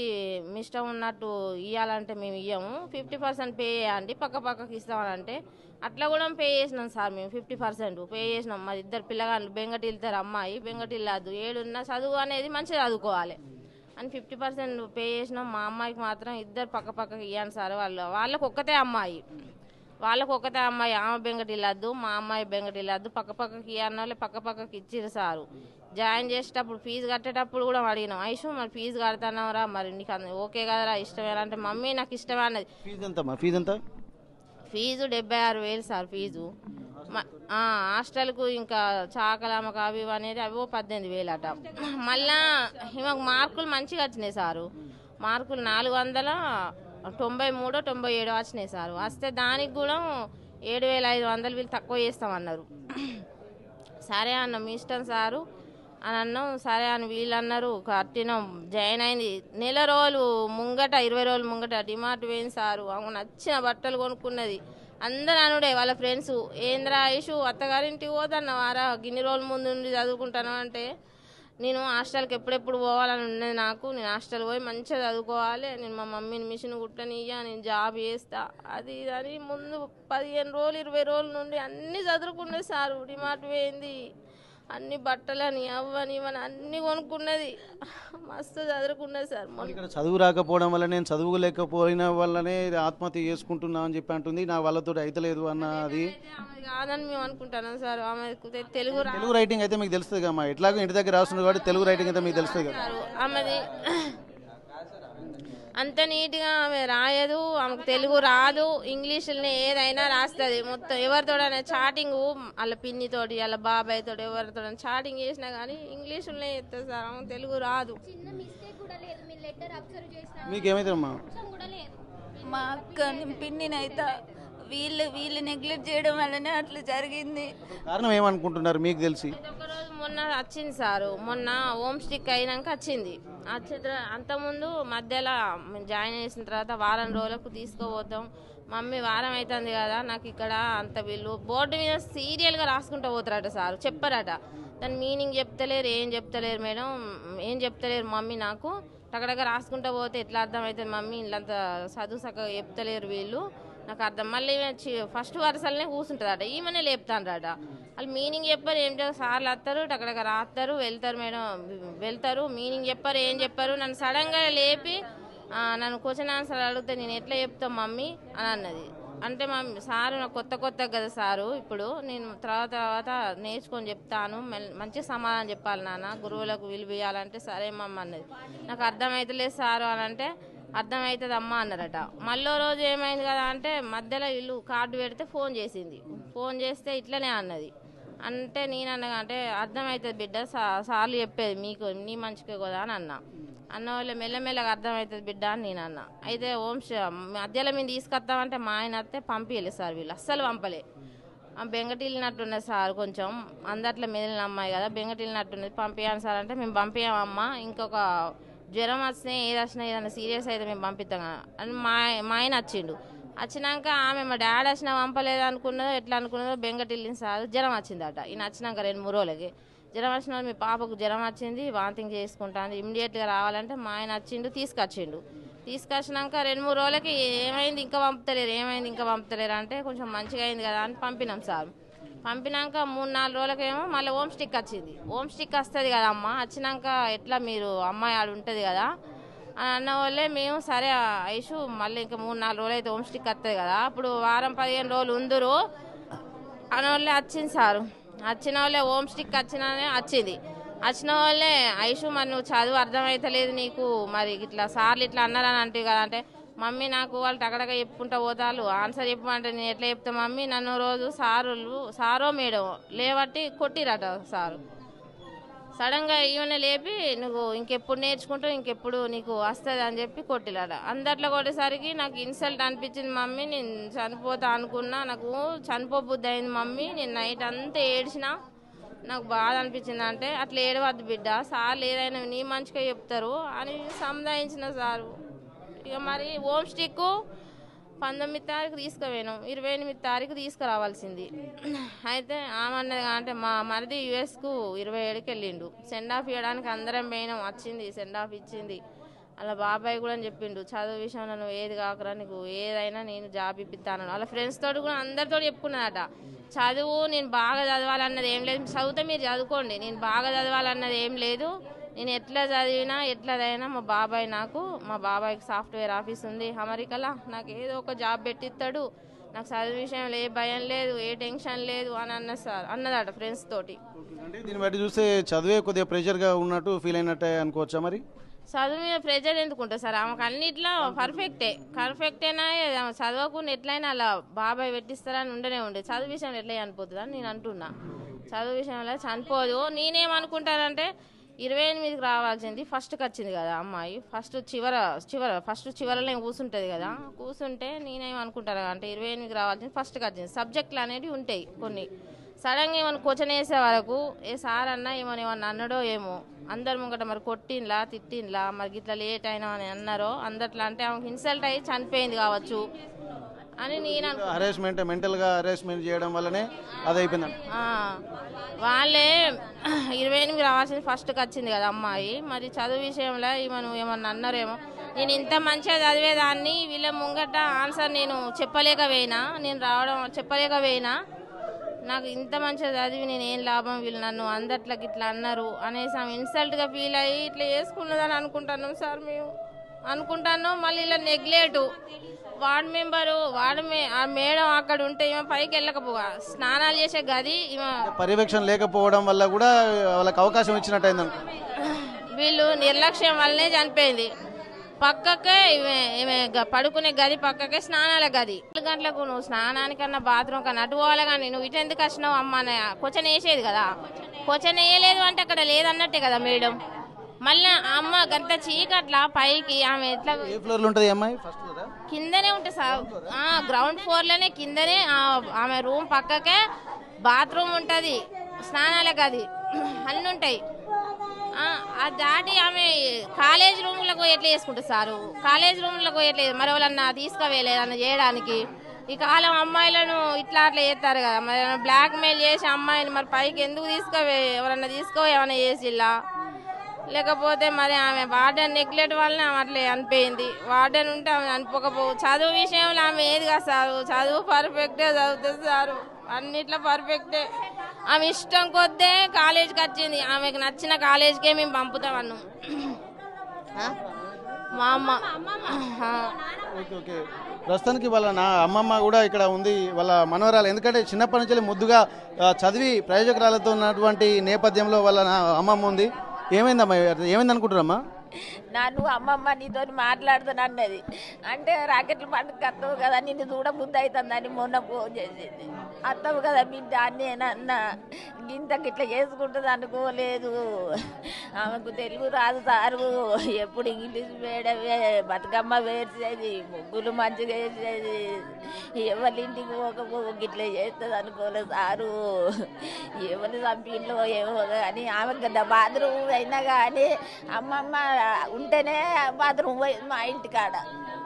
మీ ఇష్టం ఉన్నట్టు ఇవ్వాలంటే మేము ఇవ్వము, 50% పే చేయండి పక్కకి ఇస్తామని అంటే అట్లా కూడా పే చేసినాం సార్. మేము 50% పే చేసినాం. మరి ఇద్దరు పిల్లగాళ్ళు బెంగటి వెళ్తారు, అమ్మాయి బెంగటి వెళ్ళదు, ఏడున్న చదువు అనేది మంచిగా చదువుకోవాలి అని 50% పే చేసినాం. మా అమ్మాయికి మాత్రం ఇద్దరు పక్కకి ఇవ్వండి సార్. వాళ్ళకి ఒక్కతే అమ్మాయి, ఆమె బెంగటి వెళ్ళద్దు, మా అమ్మాయి బెంగటి వెళ్ళద్దు, పక్కకి ఇవ్వన్న వాళ్ళు పక్కకి ఇచ్చిరు సారు. జాయిన్ చేసేటప్పుడు ఫీజు కట్టేటప్పుడు కూడా అడిగినాం, ఐషు మరి ఫీజు కడతానవరా మరి నీకు ఓకే కదరా ఇష్టమేనా అంటే మమ్మీ నాకు ఇష్టమే అన్నది. Fee 76,000 sir fee. హాస్టల్కు ఇంకా చాకలామకు అవి అనేది అవో 18,000 అట. మళ్ళా మాకు మార్కులు మంచిగా వచ్చినాయి సారు, మార్కులు 493, 97 వచ్చినాయి సారు. వస్తే దానికి కూడా 7,500 వీళ్ళు తక్కువ చేస్తామన్నారు. సరే అన్న మీ ఇష్టం సారు అని అన్నాం. సరే అని వీళ్ళు అన్నారు, కట్టినాం. జాయిన్ అయింది నెల రోజులు ముంగట 20 రోజులు ముంగట డిమార్ట్ పోయింది సారు. ఆమె నచ్చిన బట్టలు కొనుక్కున్నది. అందరు అనుడే వాళ్ళ ఫ్రెండ్స్, ఏంద్రా ఐషు అత్తగారింటికి పోతన్నవారా గిన్ని రోజుల ముందు నుండి చదువుకుంటాను అంటే నేను హాస్టల్కి ఎప్పుడెప్పుడు పోవాలని ఉన్నది నాకు, నేను హాస్టల్ పోయి మంచిగా చదువుకోవాలి, నేను మా మమ్మీని మిషన్ కుట్టనియ్యా, నేను జాబ్ చేస్తా అది అని ముందు 15 రోజులు 20 రోజుల నుండి అన్నీ చదువుకున్నది సారు. డిమార్ట్ పోయింది, అన్ని బట్టలని అవ్వని ఇవని అన్ని కొనుక్కున్నది, మస్తు చదువుకున్నది సార్. ఇక్కడ చదువు రాకపోవడం వల్ల నేను చదువులేకపోయిన వల్లనే ఆత్మహత్య చేసుకుంటున్నా అని చెప్పి అంటుంది, నా వాళ్ళతో అయితలేదు అన్నది కాదని మేము అనుకుంటున్నాం సార్. ఆమె తెలుగు రైటింగ్ అయితే మీకు తెలుస్తుంది కమ్మా, ఎట్లాగో ఇంటి దగ్గర రాస్తున్నారు కాబట్టి తెలుగు రైటింగ్ అయితే మీకు తెలుస్తుంది కదా. ఆమెది అంత నీట్గా ఆమె రాయదు, ఆమెకు తెలుగు రాదు, ఇంగ్లీష్లోనే ఏదైనా రాస్తుంది మొత్తం. ఎవరితోడైనా చాటింగ్ వాళ్ళ పిన్నితోటి వాళ్ళ బాబాయ్ తోటి ఎవరితో చాటింగ్ చేసినా కానీ ఇంగ్లీష్లోనే చేస్తుంది సార్, ఆమెకు తెలుగు రాదు. మీకేమైతే మా అక్క పిన్నినైతే వీళ్ళు నెగ్లెక్ట్ చేయడం వల్లనే అట్లా జరిగింది. కారణం ఏమనుకుంటున్నారు మీకు తెలిసి? ఒకరోజు మొన్న వచ్చింది సారు, మొన్న హోమ్ స్టిక్ అయినాక వచ్చింది. అంతకుముందు మధ్యలో జాయిన్ చేసిన తర్వాత వారం రోజులకు తీసుకోపోతాం, మమ్మీ వారం అవుతుంది కదా నాకు ఇక్కడ అంత వీళ్ళు బోర్డు మీద సీరియల్గా రాసుకుంటూ పోతారట సారు, చెప్పారట. దాని మీనింగ్ చెప్తలేరు, ఏం చెప్తలేరు మేడం, ఏం చెప్తలేరు మమ్మీ నాకు, టగడగా రాసుకుంటూ పోతే ఎట్లా అర్థమవుతుంది మమ్మీ, ఇల్లంతా చదువు చక్కగా చెప్తలేరు వీళ్ళు నాకు అర్థం. మళ్ళీ ఫస్ట్ వరుసలనే కూర్చుంటుందట, ఈమెనే లేపుతాండ్రట. వాళ్ళు మీనింగ్ చెప్పారు, ఏం చేస్తారు సార్లు వస్తారు టక్కడగా రాస్తారు వెళ్తారు మేడం, వెళ్తారు మీనింగ్ చెప్పారు ఏం చెప్పారు. నన్ను సడన్గా లేపి నన్ను క్వశ్చన్ ఆన్సర్ అడిగితే నేను ఎట్లా చెప్తాం మమ్మీ అని అన్నది. అంటే మమ్మీ సారు నాకు కొత్త కదా సారు, ఇప్పుడు నేను తర్వాత నేర్చుకొని చెప్తాను, మంచి సమాధానం చెప్పాలి నాన్న, గురువులకు విలువ ఇవ్వాలంటే సరే మమ్మ అన్నది. నాకు అర్థమవుతలేదు సారు అని అంటే అర్థమవుతుంది అమ్మ అన్నారట. మళ్ళీ రోజు ఏమైంది కదా అంటే మధ్యలో ఇల్లు కార్డు పెడితే ఫోన్ చేసింది, ఫోన్ చేస్తే ఇట్లనే అన్నది. అంటే నేను అన్నగా అంటే అర్థమవుతుంది బిడ్డ, సార్లు చెప్పేది మీకు నీ మంచిగా కదా అని అన్న వాళ్ళు మెల్లమెల్లగా అర్థమవుతుంది బిడ్డ అని నేను అన్న. అయితే మధ్యలో మేము తీసుకొస్తామంటే మా ఆయన వస్తే పంపించలేదు సార్, వీళ్ళు అస్సలు పంపలే. బెంగటిల్లినట్టున్నది సార్, కొంచెం అందట్లో మెదిలిన అమ్మాయి కదా బెంగటిల్లినట్టున్నది, పంపించాను సార్ అంటే మేము పంపించామమ్మా, ఇంకొక జ్వరం వచ్చినా ఏది వచ్చినా ఏదైనా సీరియస్ అయితే మేము పంపిస్తాం అని మా ఆయన వచ్చిండు. వచ్చినాక ఆమె మా డాడీ వచ్చినా పంపలేదు అనుకున్నదో ఎట్లా అనుకున్నదో బెంగటిల్లింది సార్, జ్వరం వచ్చిందట. ఈయన వచ్చినాక 2-3 రోజులకి జ్వరం వచ్చిన మీ పాపకు జ్వరం వచ్చింది, వాంతింగ్ చేసుకుంటాను, ఇమ్మీడియట్గా రావాలంటే మా ఆయన వచ్చిండు తీసుకొచ్చినాక 2-3 రోజులకి ఏమైంది ఇంకా పంపుతలేరు అంటే కొంచెం మంచిగా అయింది కదా అని పంపినాం సార్. పంపినాక 3-4 రోజులకేమో మళ్ళీ హోమ్ స్టిక్ వచ్చింది. హోమ్ స్టిక్ వస్తుంది కదా అమ్మ, వచ్చినాక ఎట్లా మీరు అమ్మాయి ఆడు ఉంటుంది కదా అని అన్న వాళ్ళే మేము సరే ఐషు మళ్ళీ ఇంకా 3-4 రోజులు అయితే హోమ్ స్టిక్ వస్తుంది కదా, అప్పుడు వారం 15 రోజులు ఉందరు అన్న వాళ్ళే వచ్చింది సారు. వచ్చిన వాళ్ళే హోమ్ స్టిక్ వచ్చింది. వచ్చిన వాళ్ళే ఐషు మరి నువ్వు చదువు అర్థమవుతలేదు నీకు, మరి ఇట్లా సార్లు ఇట్లా అన్నారని అంటే కదా అంటే, మమ్మీ నాకు వాళ్ళు టగడగా చెప్పుకుంటా పోతారు, ఆన్సర్ చెప్పమంటే నేను ఎట్లా చెప్తా మమ్మీ, నన్ను రోజు సారో మేడం లేవట్టి కొట్టిరట సారు. సడన్గా ఈమెనే లేపి నువ్వు ఇంకెప్పుడు నేర్చుకుంటావు, ఇంకెప్పుడు నీకు వస్తుంది అని చెప్పి కొట్టిలాడ. అందట్లో కొట్టేసరికి నాకు ఇన్సల్ట్ అనిపించింది మమ్మీ, నేను చనిపోతా అనుకున్నా, నాకు చనిపోబుద్ధి అయింది మమ్మీ, నేను నైట్ అంతా ఏడ్చినా, నాకు బాధ అనిపించింది. అంటే అట్లా ఏడవద్దు బిడ్డ, సార్లు ఏదైనా నీ మంచిగా చెప్తారు అని సంధాయించిన సారు. ఇక మరి హోమ్ స్టిక్ 19 తారీఖు తీసుకుపోయినాం, 28 తారీఖు తీసుకురావాల్సింది. అయితే ఆమన్నది అంటే మా మరిది యుఎస్కు 27కి వెళ్ళిండు, సెండ్ ఆఫ్ ఇవ్వడానికి అందరం పోయినాం, వచ్చింది సెండ్ ఆఫ్ ఇచ్చింది. అలా బాబాయ్ కూడా చెప్పిండు, చదువు విషయంలో నువ్వు ఏది కాకరా, నీకు ఏదైనా నేను జాబ్ ఇప్పిస్తాను. వాళ్ళ ఫ్రెండ్స్ తోటి కూడా అందరితో చెప్పుకున్నాడట, చదువు నేను బాగా చదవాలన్నది ఏం లేదు, చదివితే మీరు చదువుకోండి, నేను బాగా చదవాలన్నది ఏం లేదు, నేను ఎట్లా చదివినా ఎట్లదైనా మా బాబాయ్కి సాఫ్ట్వేర్ ఆఫీస్ ఉంది అమెరికాలో, నాకు ఏదో ఒక జాబ్ పెట్టిస్తాడు, నాకు చదువు విషయంలో ఏ భయం లేదు, ఏ టెన్షన్ లేదు అని అన్నదట ఫ్రెండ్స్ తోటి. అంటే దీన్ని బట్టి చూస్తే చదివే కొద్దిగా ప్రెషర్గా ఉన్నట్టు ఫీల్ అయినట్టే అనుకోవచ్చా? మరి చదువు మీద ప్రెజర్ ఎందుకుంటుంది సార్, ఆమెకు అన్నిట్లో పర్ఫెక్టేనా, చదవకుండా ఎట్లయినా అలా బాబాయ్ పెట్టిస్తారని ఉండే చదువు విషయంలో ఎట్లా చనిపోతుందని నేను అంటున్నా. చదువు విషయంలో చనిపోదు. నేనేమనుకుంటానంటే 28కి రావాల్సింది ఫస్ట్కి వచ్చింది కదా అమ్మాయి, ఫస్ట్ చివరలో కూర్చుంటుంది కదా, కూర్చుంటే నేనేమనుకుంటాను అంటే 28కి రావాల్సింది ఫస్ట్కి వచ్చింది. సబ్జెక్టులు అనేవి ఉంటాయి కొన్ని, సడన్గా ఏమైనా క్వశ్చన్ వేసే వరకు ఏ సార్ అన్నా ఏమన్నా అన్నాడో ఏమో, అందరి ముంగట మరి తిట్టిన్లా మరి ఇట్లా లేట్ అయినా అని అన్నారో అందట్లా, అంటే ఆమెకు ఇన్సల్ట్ అయ్యి చనిపోయింది కావచ్చు అని నేను హరాస్మెంట్, మెంటల్గా హరాస్మెంట్ చేయడం వల్లనే అది అయిపోయింది. వాళ్ళే 28కి రావాల్సింది ఫస్ట్కి వచ్చింది కదా అమ్మాయి, మరి చదువు విషయంలో ఏమన్నా అన్నారేమో, నేను ఇంత మంచిగా చదివేదాన్ని వీళ్ళ ముంగట ఆన్సర్ నేను చెప్పలేకపోయినా, నాకు ఇంత మంచిగా చదివి నేను ఏం లాభం, వీళ్ళు నన్ను అందట్లకి ఇట్లా అన్నారు అనేసి ఆమె ఇన్సల్ట్గా ఫీల్ అయ్యి ఇట్లా చేసుకున్నదని అనుకుంటున్నాం సార్ మేము. అనుకుంటాను మళ్ళీ ఇలా నెగ్లెక్ట్ వార్డ్ మెంబరు ఆ మేడం అక్కడ ఉంటే ఈమె పైకి వెళ్ళకపోగా, స్నానాలు చేసే గది పర్యవేక్షణ లేకపోవడం వల్ల కూడా వాళ్ళకి అవకాశం ఇచ్చినట్టు వీళ్ళు నిర్లక్ష్యం వల్లనే చనిపోయింది. పక్కకే పడుకునే గది పక్కకే స్నానాల గది. 4 గంటలకు నువ్వు స్నానానికన్నా బాత్రూమ్ కన్నా అటు పోవాలి, కానీ నువ్వు ఇటు ఎందుకు వచ్చినావు అమ్మ అని క్వశ్చన్ వేసేది కదా, క్వశ్చన్ వేయలేదు అంటే అక్కడ లేదన్నట్టే కదా మేడం. మళ్ళీ అమ్మ గంట చీకట్లా పైకి ఆమె ఎట్లా కిందనే ఉంటుంది సార్, గ్రౌండ్ ఫ్లోర్లోనే కిందనే ఆమె రూమ్ పక్కకే బాత్రూమ్ ఉంటుంది, స్నానాల గది అన్నీ ఉంటాయి. అది దాటి ఆమె కాలేజ్ రూమ్లకు ఎట్లా చేసుకుంటుంది సారు, కాలేజ్ రూమ్లకు ఎట్లా మరి వాళ్ళన్నా తీసుకువేయలేదన్న చేయడానికి. ఈ కాలం అమ్మాయిలను ఇట్లా అట్లా చేస్తారు కదా, మరి బ్లాక్ మెయిల్ చేసి అమ్మాయిని మరి పైకి ఎందుకు ఎవరన్నా ఏమన్నా చేసిల్లా, లేకపోతే మరి ఆమె వార్డెన్ నెగ్లెక్ట్ వల్లనే ఆమె అట్లా అనిపోయింది. వార్డెన్ ఉంటే ఆమె అనిపోకపోవు. చదువు విషయంలో ఆమె ఏది కాదు సారు, చదువు పర్ఫెక్టే చదువుతుంది సారు, అన్నిట్లో పర్ఫెక్టే. ఆమె ఇష్టం కొద్దే కాలేజీకి వచ్చింది, ఆమెకు నచ్చిన కాలేజీకే మేము పంపుతామన్నాం మా అమ్మ. ప్రస్తుతానికి వాళ్ళ అమ్మమ్మ కూడా ఇక్కడ ఉంది, వాళ్ళ మనవరాలు. ఎందుకంటే చిన్నప్పటి నుంచి ముద్దుగా చదివి ప్రయోజకురాలతో ఉన్నటువంటి నేపథ్యంలో వాళ్ళ అమ్మమ్మ ఉంది. ఏమైందమ్మా, ఏమైంది అనుకుంటున్నారమ్మా? నన్ను అమ్మమ్మ నీతో మాట్లాడుతాను అన్నది, అంటే రాకెట్లు పండుగ అత్తవు కదా నిన్ను చూడబుద్ధి అవుతుందని మొన్న ఫోన్ చేసేది. అత్తవు కదా బిడ్డ నేనన్నా, గింత గిట్ల చేసుకుంటుంది అనుకోలేదు. ఆమెకు తెలుగు రాదు సారు, ఎప్పుడు ఇంగ్లీష్ మేడమే, బతుకమ్మ వేసేది, ముగ్గులు మంచిగా వేసేది, ఎవరింటికి ఒక గిట్ల చేస్తుంది అనుకోలేదు సారు. ఎవరు చంపిండ్లో ఏమో కానీ ఆమెకు బాత్రూమ్ అయినా కానీ అమ్మమ్మ ఉంటేనే బాత్రూమ్ పోయింది మా ఇంటికాడ,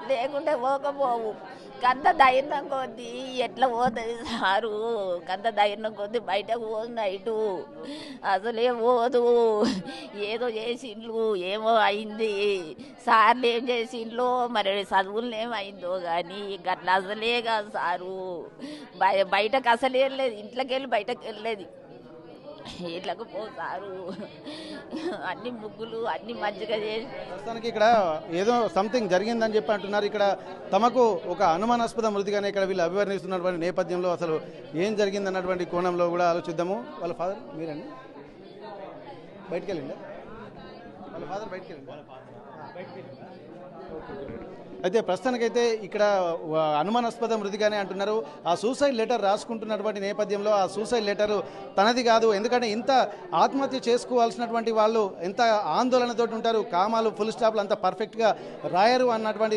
లేకుంటే పోకపోవు. కంత ధైర్యం కొద్ది ఎట్లా పోతుంది సారు, కంత ధైర్యం కొద్ది బయటకు పోదు నైటు, అసలే పోదు. ఏదో చేసిండ్లు ఏమో అయింది, సార్లు ఏం చేసిండ్లో మరి చదువులు ఏమైందో కానీ గట్లా అసలే కాదు సారు. బయటకు అసలు వెళ్ళలేదు, ఇంట్లోకి వెళ్ళి బయటకు వెళ్ళలేదు. ఇట్లకు పోతారు అన్ని ముగ్గులు అన్ని మంచిగా చేసి ప్రస్తుతానికి ఇక్కడ ఏదో సంథింగ్ జరిగిందని చెప్పి అంటున్నారు. ఇక్కడ తమకు ఒక అనుమానాస్పద మృతిగానే ఇక్కడ వీళ్ళు అభివర్ణిస్తున్నటువంటి నేపథ్యంలో అసలు ఏం జరిగిందన్నటువంటి కోణంలో కూడా ఆలోచిద్దాము. వాళ్ళ ఫాదర్ మీరండి బయటికి వెళ్ళండి, వాళ్ళ ఫాదర్ బయటికి వెళ్ళండి. అయితే ప్రస్తుతానికైతే ఇక్కడ అనుమానాస్పద మృతిగానే అంటున్నారు. ఆ సూసైడ్ లెటర్ రాసుకుంటున్నటువంటి నేపథ్యంలో ఆ సూసైడ్ లెటర్ తనది కాదు, ఎందుకంటే ఇంత ఆత్మహత్య చేసుకోవాల్సినటువంటి వాళ్ళు ఎంత ఆందోళనతో ఉంటారు, కామాలు ఫుల్ స్టాప్లు అంత పర్ఫెక్ట్గా రాయరు అన్నటువంటి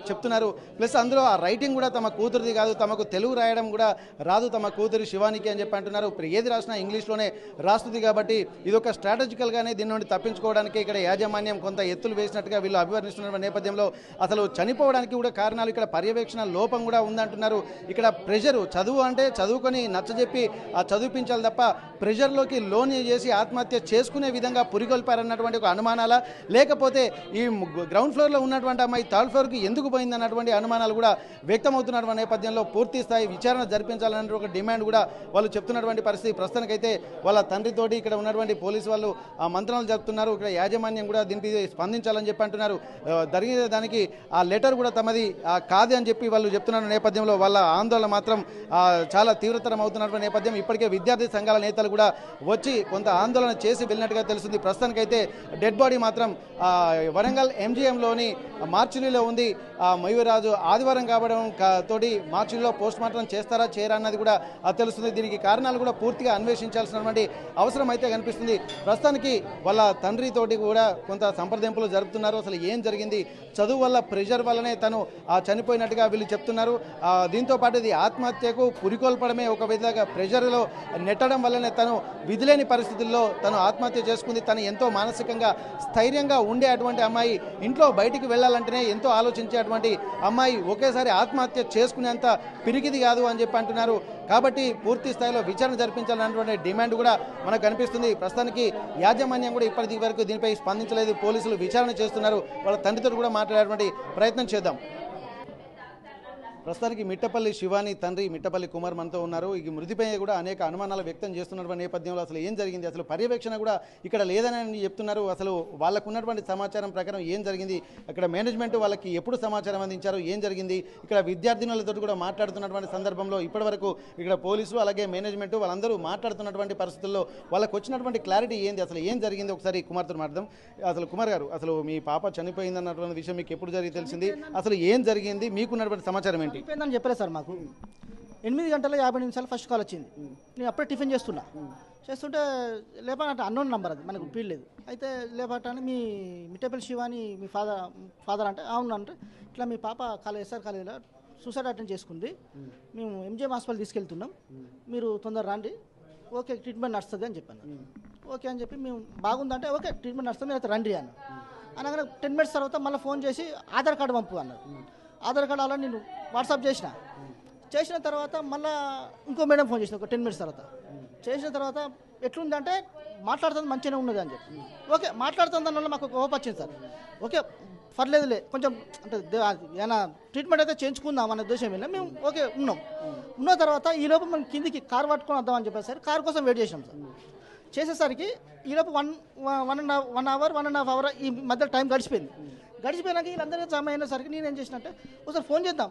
చెప్తున్నారు. ప్లస్ అందులో ఆ రైటింగ్ కూడా తమ కూతురిది కాదు, తమకు తెలుగు రాయడం కూడా రాదు తమ కూతురి శివానికి అని చెప్పి అంటున్నారు. ఇప్పుడు ఏది రాసినా ఇంగ్లీష్లోనే రాస్తుంది కాబట్టి ఇదొక స్ట్రాటజికల్గానే దీని నుండి తప్పించుకోవడానికి ఇక్కడ యాజమాన్యం కొంత ఎత్తులు వేసినట్టుగా వీళ్ళు అభివర్ణిస్తున్న నేపథ్యంలో అసలు చనిపోవడానికి కూడా కారణాలు ఇక్కడ పర్యవేక్షణ లోపం కూడా ఉందంటున్నారు. ఇక్కడ ప్రెషరు, చదువు అంటే చదువుకొని నచ్చజెప్పి ఆ చదివించాలి తప్ప ప్రెషర్లోకి లోన్ చేసి ఆత్మహత్య చేసుకునే విధంగా పురిగొల్పారన్నటువంటి ఒక అనుమానాల, లేకపోతే ఈ గ్రౌండ్ ఫ్లోర్లో ఉన్నటువంటి అమ్మాయి థర్డ్ ఫ్లోర్కి ఎందుకు పోయిందన్నటువంటి అనుమానాలు కూడా వ్యక్తమవుతున్నటువంటి నేపథ్యంలో పూర్తి స్థాయి విచారణ జరిపించాలనే ఒక డిమాండ్ కూడా వాళ్ళు చెప్తున్నటువంటి పరిస్థితి. ప్రస్తుతానికైతే వాళ్ళ తండ్రితోటి ఇక్కడ ఉన్నటువంటి పోలీసు వాళ్ళు ఆ మంత్రాలు జరుపుతున్నారు. ఇక్కడ యాజమాన్యం కూడా దీనికి స్పందించాలని చెప్పి అంటున్నారు. జరిగిన దానికి ఆ లెటర్ కూడా తమది కాదు అని చెప్పి వాళ్ళు చెప్తున్న నేపథ్యంలో వాళ్ళ ఆందోళన మాత్రం చాలా తీవ్రతరం అవుతున్నటువంటి నేపథ్యం. ఇప్పటికే విద్యార్థి సంఘాల నేతలు కూడా వచ్చి కొంత ఆందోళన చేసి వెళ్ళినట్టుగా తెలుస్తుంది. ప్రస్తుతానికైతే డెడ్ బాడీ మాత్రం వరంగల్ ఎంజీఎంలోని మార్చురీలో ఉంది. మయూరాజు ఆదివారం కావడం తోటి మార్చురీలో పోస్ట్ మార్టం చేస్తారా చేయరా అన్నది కూడా తెలుస్తుంది. దీనికి కారణాలు కూడా పూర్తిగా అన్వేషించాల్సినటువంటి అవసరం అయితే కనిపిస్తుంది. ప్రస్తుతానికి వాళ్ళ తండ్రితోటి కూడా కొంత సంప్రదింపులు జరుపుతున్నారు. అసలు ఏం జరిగింది, చదువు వల్ల ప్రెషర్ వల్లనే తను చనిపోయినట్టుగా వీళ్ళు చెప్తున్నారు. దీంతో పాటు ఇది ఆత్మహత్యకు పురికొల్పడమే, ఒక విధంగా ప్రెషర్లో నెట్టడం వల్లనే తను విధిలేని పరిస్థితుల్లో తను ఆత్మహత్య చేసుకుంది. తను ఎంతో మానసికంగా స్థైర్యంగా ఉండే అటువంటి అమ్మాయి, ఇంట్లో బయటికి వెళ్ళాలంటేనే ఎంతో ఆలోచించేటువంటి అమ్మాయి ఒకేసారి ఆత్మహత్య చేసుకునేంత పిరికిది కాదు అని చెప్పి అంటున్నారు. కాబట్టి పూర్తి స్థాయిలో విచారణ జరిపించాలన్నటువంటి డిమాండ్ కూడా మనకు కనిపిస్తుంది. ప్రస్తుతానికి యాజమాన్యం కూడా ఇప్పటి వరకు దీనిపై స్పందించలేదు. పోలీసులు విచారణ చేస్తున్నారు. వాళ్ళ తండ్రితో కూడా మాట్లాడేటువంటి ప్రయత్నం చేద్దాం. ప్రస్తుతానికి మిట్టపల్లి శివాని తండ్రి మిట్టపల్లి కుమార్ మనతో ఉన్నారు. ఈ మృతిపై కూడా అనేక అనుమానాలు వ్యక్తం చేస్తున్నటువంటి నేపథ్యంలో అసలు ఏం జరిగింది, అసలు పర్యవేక్షణ కూడా ఇక్కడ లేదని చెప్తున్నారు. అసలు వాళ్ళకు ఉన్నటువంటి సమాచారం ప్రకారం ఏం జరిగింది, అక్కడ మేనేజ్మెంట్ వాళ్ళకి ఎప్పుడు సమాచారం అందించారు, ఏం జరిగింది, ఇక్కడ విద్యార్థినులతో కూడా మాట్లాడుతున్నటువంటి సందర్భంలో ఇప్పటివరకు ఇక్కడ పోలీసులు అలాగే మేనేజ్మెంట్ వాళ్ళందరూ మాట్లాడుతున్నటువంటి పరిస్థితుల్లో వాళ్ళకు వచ్చినటువంటి క్లారిటీ ఏంది, అసలు ఏం జరిగింది ఒకసారి కుమార్తో మాట్లాడదాం. అసలు కుమార్ గారు, అసలు మీ పాప చనిపోయిందన్నటువంటి విషయం మీకు ఎప్పుడు జరిగి తెలిసింది, అసలు ఏం జరిగింది, మీకున్నటువంటి సమాచారం ఏంటి? అయిపోయిందని చెప్పలేదు సార్. మాకు 8:50 ఫస్ట్ కాల్ వచ్చింది. నేను అప్పుడే టిఫిన్ చేస్తుంటే లేపానంటే అన్నోన్ నంబర్, అది మనకు పీలేదు. అయితే లేపాటని మీ మిట్టపల్లి శివాని మీ ఫాదర్ అంటే అవును అంటే ఇట్లా మీ పాప ఎస్ఆర్ కాలేజీలో సూసైడ్ అటెంప్ట్ చేసుకుంది, మేము ఎంజిఎం హాస్పిటల్ తీసుకెళ్తున్నాం, మీరు తొందర రండి, ఓకే ట్రీట్మెంట్ నడుస్తుంది అని చెప్పాను. ఓకే అని చెప్పి మేము బాగుందంటే ఓకే ట్రీట్మెంట్ నడుస్తుంది మీరు అయితే రండి అన్న. అనగానే 10 minutes తర్వాత మళ్ళీ ఫోన్ చేసి ఆధార్ కార్డు పంపు అన్నారు. ఆధార్ కార్డు అలా నేను వాట్సాప్ చేసిన తర్వాత మళ్ళీ ఇంకో మేడం ఫోన్ చేసిన ఒక 10 minutes తర్వాత. చేసిన తర్వాత ఎట్లుందంటే మాట్లాడుతుంది మంచిగానే ఉన్నది అని చెప్పి ఓకే మాట్లాడుతుంది దానివల్ల మాకు ఒక హోప్ వచ్చింది సార్. ఓకే పర్లేదులే కొంచెం అంటే ఏమైనా ట్రీట్మెంట్ అయితే చేయించుకుందాం అనే ఉద్దేశం మీద మేము ఓకే ఉన్న తర్వాత ఈలోపు మనం కిందికి కారు పట్టుకొని వద్దామని చెప్పేసరికి కారు కోసం వెయిట్ చేసినాం సార్. చేసేసరికి ఈలోపు 1.5 hour ఈ మధ్య టైం గడిచిపోయినాక వీళ్ళందరూ జమ అయినసరికి నేను ఏం చేసినట్టే ఒకసారి ఫోన్ చేద్దాం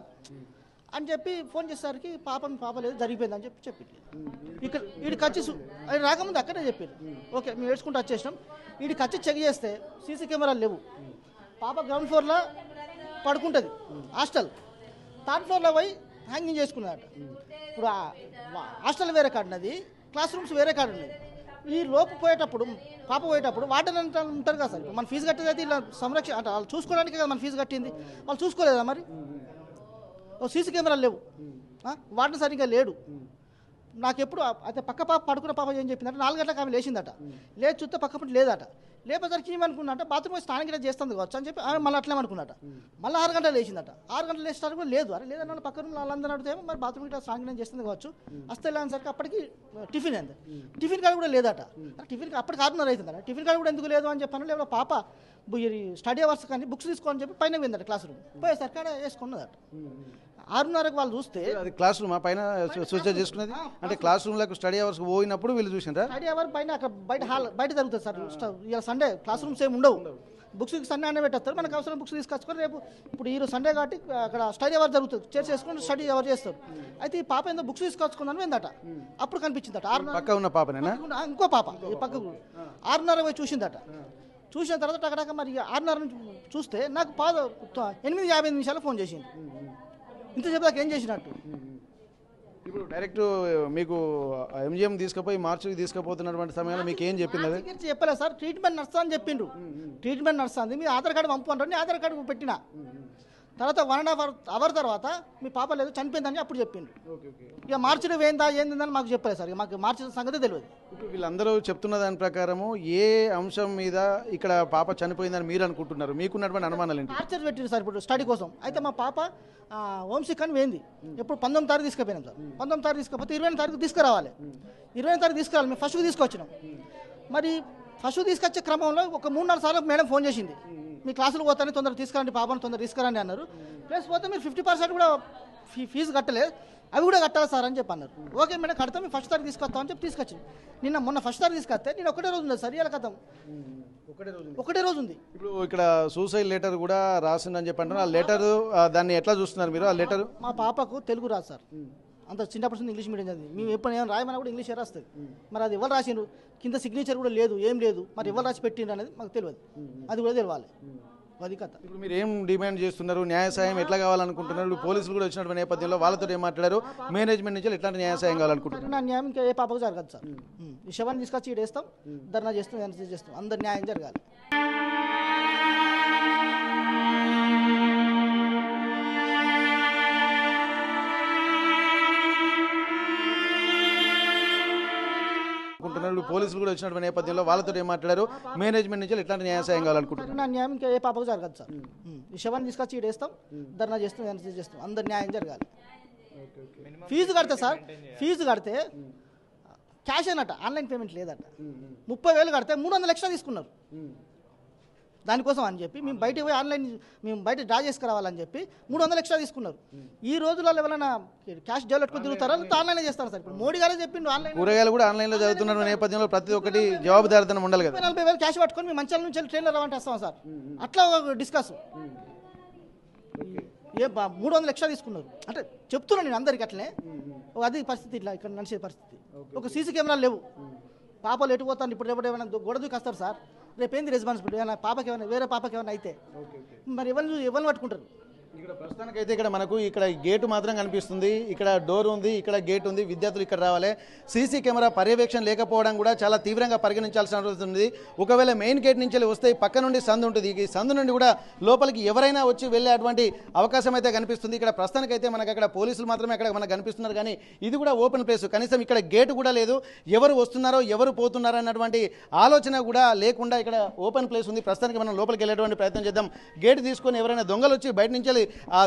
అని చెప్పి ఫోన్ చేసేసరికి పాప లేదు జరిగిపోయింది అని చెప్పి ఇక్కడ వీడికి వచ్చి అది రాకముందు అక్కడే చెప్పారు. ఓకే మేము ఏడ్చుకుంటూ వచ్చేసినాం. వీడికి వచ్చి చెక్ చేస్తే సీసీ కెమెరాలు లేవు. పాప గ్రౌండ్ ఫ్లోర్లో పడుకుంటుంది, హాస్టల్ 3rd floorలో పోయి హ్యాంగింగ్ చేసుకున్నాడట. ఇప్పుడు హాస్టల్ వేరే కాడున్నది, క్లాస్ రూమ్స్ వేరే కాడు ఉన్నది. ఈ లోపు పాప పోయేటప్పుడు వాటర్ ఉంటారు కదా సార్, మన ఫీజు కట్టేది అయితే ఇలా సంరక్షణ అంటే వాళ్ళు చూసుకోవడానికి కదా మన ఫీజు కట్టింది, వాళ్ళు చూసుకోలేదా మరి? సీసీ కెమెరాలు లేవు, వాటర్ సరిగ్గా లేడు. నాకు ఎప్పుడు అయితే పక్క పాప పడుకున్న పాప ఏం చెప్పిందంటే 4 గంటలకు ఆమె లేచిందట. లేచి చూస్తే పక్క పట్టి లేదట. లేపేసరికి ఏమనుకున్నట్ట బాత్రూమ్ పోయి స్నానం గిట్ట చేస్తుంది కావచ్చు అని చెప్పి ఆమె మళ్ళీ అట్లే అనుకున్నట. మళ్ళీ 6 గంటలు లేచిందట. 6 గంటలు లేచినారు కూడా లేదు. అరే లేదన్న పక్క రూమ్ వాళ్ళందరూ అడిగితే మరి బాత్రూమ్ గిట్ట స్నానం చేస్తుంది కావచ్చు. వస్తే వెళ్ళేసరికి అప్పటికి టిఫిన్ అయింది. టిఫిన్ కాడ కూడా లేదట. టిఫిన్ అప్పటికి 6:30 అవుతుందట. టిఫిన్ కాడ కూడా ఎందుకు లేదు అని చెప్పాను. లేకపోతే పాప స్టడీ అవర్స్ కానీ బుక్స్ తీసుకోని చెప్పి పైన పోయిందట క్లాస్ రూమ్. పోయేసరికి అక్కడ వేసుకున్నదట. 6:30కి వాళ్ళు చూస్తే అది క్లాస్ రూమ్ పైన సూచన చేసుకునేది అంటే క్లాస్ రూమ్లకు స్టడీ అవర్స్ పోయినప్పుడు వీళ్ళు చూసిండ్రా? స్టడీ అవర్ పైన అక్కడ బయట జరుగుతుంది సార్. ఇలా సండే క్లాస్ రూమ్స్ ఏమి ఉండవు. బుక్స్ సండే అనే పెట్టేస్తారు. మనకు అవసరం బుక్స్ తీసుకొచ్చుకొని రేపు ఇప్పుడు ఈరోజు సండే కాబట్టి అక్కడ స్టడీ అవర్ జరుగుతుంది. చర్చ్ చేసుకుని స్టడీ అవర్ చేస్తారు. అయితే ఈ పాప ఏందో బుక్స్ తీసుకొచ్చుకుందని ఏందట. అప్పుడు కనిపించిందట. 6:30 పక్క ఉన్న పాపనేనా? ఇంకో పాప ఈ పక్కకు 6:30 పోయి చూసిందట. చూసిన తర్వాత అక్కడ మరి 6:30 నుంచి చూస్తే నాకు 8:55 ఫోన్ చేసింది. ఇంత చెప్పాక ఏం చేసినట్టు. ఇప్పుడు డైరెక్ట్ మీకు ఎంజిఎం తీసుకుపోయి మార్చికి తీసుకుపోతున్నటువంటి సమయంలో మీకు ఏం చెప్పింది? అది చెప్పలేదు సార్. ట్రీట్మెంట్ నడుస్తా అని చెప్పిండ్రు. ట్రీట్మెంట్ నడుస్తుంది, మీ ఆధార్ కార్డు పంపు అంటారు. నేను ఆధార్ కార్డు పెట్టిన తర్వాత 1.5 అవర్ తర్వాత మీ పాప లేదు చనిపోయిందని అప్పుడు చెప్పిండ్రు. ఇక మార్చిలో ఏందా ఏందని మాకు చెప్పలేదు సార్. మాకు మార్చిన సంగతి తెలియదు. ఇప్పుడు వీళ్ళందరూ చెప్తున్న దాని ప్రకారము ఏ అంశం మీద ఇక్కడ పాప చనిపోయిందని మీరు అనుకుంటున్నారు? మీకున్నటువంటి అనుమానాలు ఏంటి? టార్చర్ పెట్టిండ్రు సార్ ఇప్పుడు స్టడీ కోసం. అయితే మా పాప హోమ్సిక్ అని పోయింది. ఎప్పుడు 19వ తారీఖు తీసుకుపోయినాం సార్. 19వ తారీఖు తీసుకపోతే 20వ తారీఖు తీసుకురావాలి. 20వ తారీఖు తీసుకురావాలి. మేము ఫస్ట్కి తీసుకొచ్చినాం. మరి ఫస్ట్ తీసుకొచ్చే క్రమంలో ఒక 3-4 సార్లు మేడం ఫోన్ చేసింది. మీ క్లాసులు పోతానే తొందరగా తీసుకురండి, పాపను తొందరగా తీసుకురండి అన్నారు. ప్లస్ పోతే మీరు 50% కూడా ఫీజు కట్టలేదు, అవి కూడా కట్టాలి సార్ అని చెప్పి అన్నారు. ఓకే మేడం కడతాం, మేము ఫస్ట్ తారీఖు తీసుకొస్తామని చెప్పి తీసుకొచ్చాం. మొన్న ఫస్ట్ తారీఖు తీసుకొస్తే నేను ఒకటే రోజు ఉంది సార్. ఇలా కథం ఒకటే రోజు ఉంది. ఇప్పుడు ఇక్కడ సూసైడ్ లెటర్ కూడా రాసిందని చెప్పి అంటున్నారు. ఆ లెటర్ దాన్ని ఎట్లా చూస్తున్నారు మీరు? ఆ లెటర్ మా పాపకు తెలుగు రాదు సార్. అంత చిన్నప్పటి నుంచి ఇంగ్లీష్ మీడియం చదివి మేము ఎప్పుడు ఏమైనా రాయమన్నా కూడా ఇంగ్లీష్ రాస్తుంది. మరి అది ఎవరు రాసిండ్రు? కింద సిగ్నేచర్ కూడా లేదు, ఏం లేదు. మరి ఎవరు రాసి పెట్టిండ్రు అనేది మాకు తెలియదు. అది కూడా తెలియాలి. అది కథ. ఇప్పుడు మీరు ఏం డిమాండ్ చేస్తున్నారు? న్యాయ సాయం ఎట్లా కావాలనుకుంటున్నారు? పోలీసులు కూడా వచ్చినటువంటి నేపథ్యంలో వాళ్ళతో ఏం మాట్లాడారు? మేనేజ్మెంట్ నుంచి ఎట్లాంటి న్యాయ సాయం కావాలనుకుంటున్నారు? నా న్యాయం ఇంకా ఏ పాపకు జరగదు సార్. ఈ శవాన్ని తీసుకొచ్చి ఈడేస్తాం, ధర్నా చేస్తాం, అందరు న్యాయం జరగాలి. పోలీసులు కూడా వచ్చినటువంటి నేపథ్యంలో వాళ్ళతో ఏం మాట్లాడారు? మేనేజ్మెంట్ నుంచి ఎట్లాంటి న్యాయ సాయం కావాలనుకుంటున్నారు? నా న్యాయం ఇంకా ఏ పాపకు జరగదు సార్. ఈ శవాన్ని తీసుకొచ్చి ఈడేస్తాం, ధర్నా చేస్తాం, అందరు న్యాయం జరగాలి. ఫీజు కడితే సార్, ఫీజు కడితే క్యాష్ అనట, ఆన్లైన్ పేమెంట్ లేదట. 30,000 కడితే 300 లక్షలు తీసుకున్నారు. దానికోసం అని చెప్పి మేము బయటకు పోయి ఆన్లైన్ మేము బయట డ్రా చేసుకురావాలని చెప్పి 300 లక్షలు తీసుకున్నారు. ఈ రోజులలో ఎవరైనా క్యాష్ డెవలప్ తిరుగుతారా? ఆన్లైన్ చేస్తారు సార్. ఇప్పుడు మోడీ గారే చెప్పిండు ఆన్లైన్. కూరగాయలు కూడా ఆన్లైన్ లో చదువుతున్న నేపథ్యంలో ప్రతి ఒక్కటి జవాబుదారితనం ఉండాలి కదా. 40,000 క్యాష్ పట్టుకొని మేము మంచాల నుంచి ట్రైన్లో రావంటే వస్తాం సార్. అట్లా డిస్కస్ 300 లక్షలు తీసుకున్నారు అంటే చెప్తున్నాను నేను అందరికి. అట్లనే అది పరిస్థితి, ఇట్లా ఇక్కడ నడిచే పరిస్థితి. ఒక సీసీ కెమెరాలు లేవు. పాపలు ఎటు పోతాను ఇప్పుడు రేపు ఏమైనా గొడవ దూకి వస్తారు సార్. రేపేంది రెస్పాన్సిబిలిటీ? ఏమైనా పాపకి ఏమైనా వేరే పాపకి ఏమైనా అయితే మరి ఎవరిని పట్టుకుంటారు? ఇక్కడ ప్రస్తుతానికైతే ఇక్కడ మనకు ఇక్కడ గేటు మాత్రం కనిపిస్తుంది. ఇక్కడ డోర్ ఉంది, ఇక్కడ గేట్ ఉంది. విద్యార్థులు ఇక్కడ రావాలి. సీసీ కెమెరా పర్యవేక్షణ లేకపోవడం కూడా చాలా తీవ్రంగా పరిగణించాల్సిన అవసరం ఉంది. ఒకవేళ మెయిన్ గేట్ నుంచి వస్తే పక్క నుండి సందు ఉంటుంది. ఈ సందు నుండి కూడా లోపలికి ఎవరైనా వచ్చి వెళ్ళేటువంటి అవకాశం అయితే కనిపిస్తుంది. ఇక్కడ ప్రస్తుతానికైతే మనకు అక్కడ పోలీసులు మాత్రమే అక్కడ మనకు కనిపిస్తున్నారు. కానీ ఇది కూడా ఓపెన్ ప్లేస్. కనీసం ఇక్కడ గేటు కూడా లేదు. ఎవరు వస్తున్నారో ఎవరు పోతున్నారో అన్నటువంటి ఆలోచన కూడా లేకుండా ఇక్కడ ఓపెన్ ప్లేస్ ఉంది. ప్రస్తుతానికి మనం లోపలికి వెళ్ళేటువంటి ప్రయత్నం చేద్దాం. గేటు తీసుకొని ఎవరైనా దొంగలు వచ్చి బయట నుంచి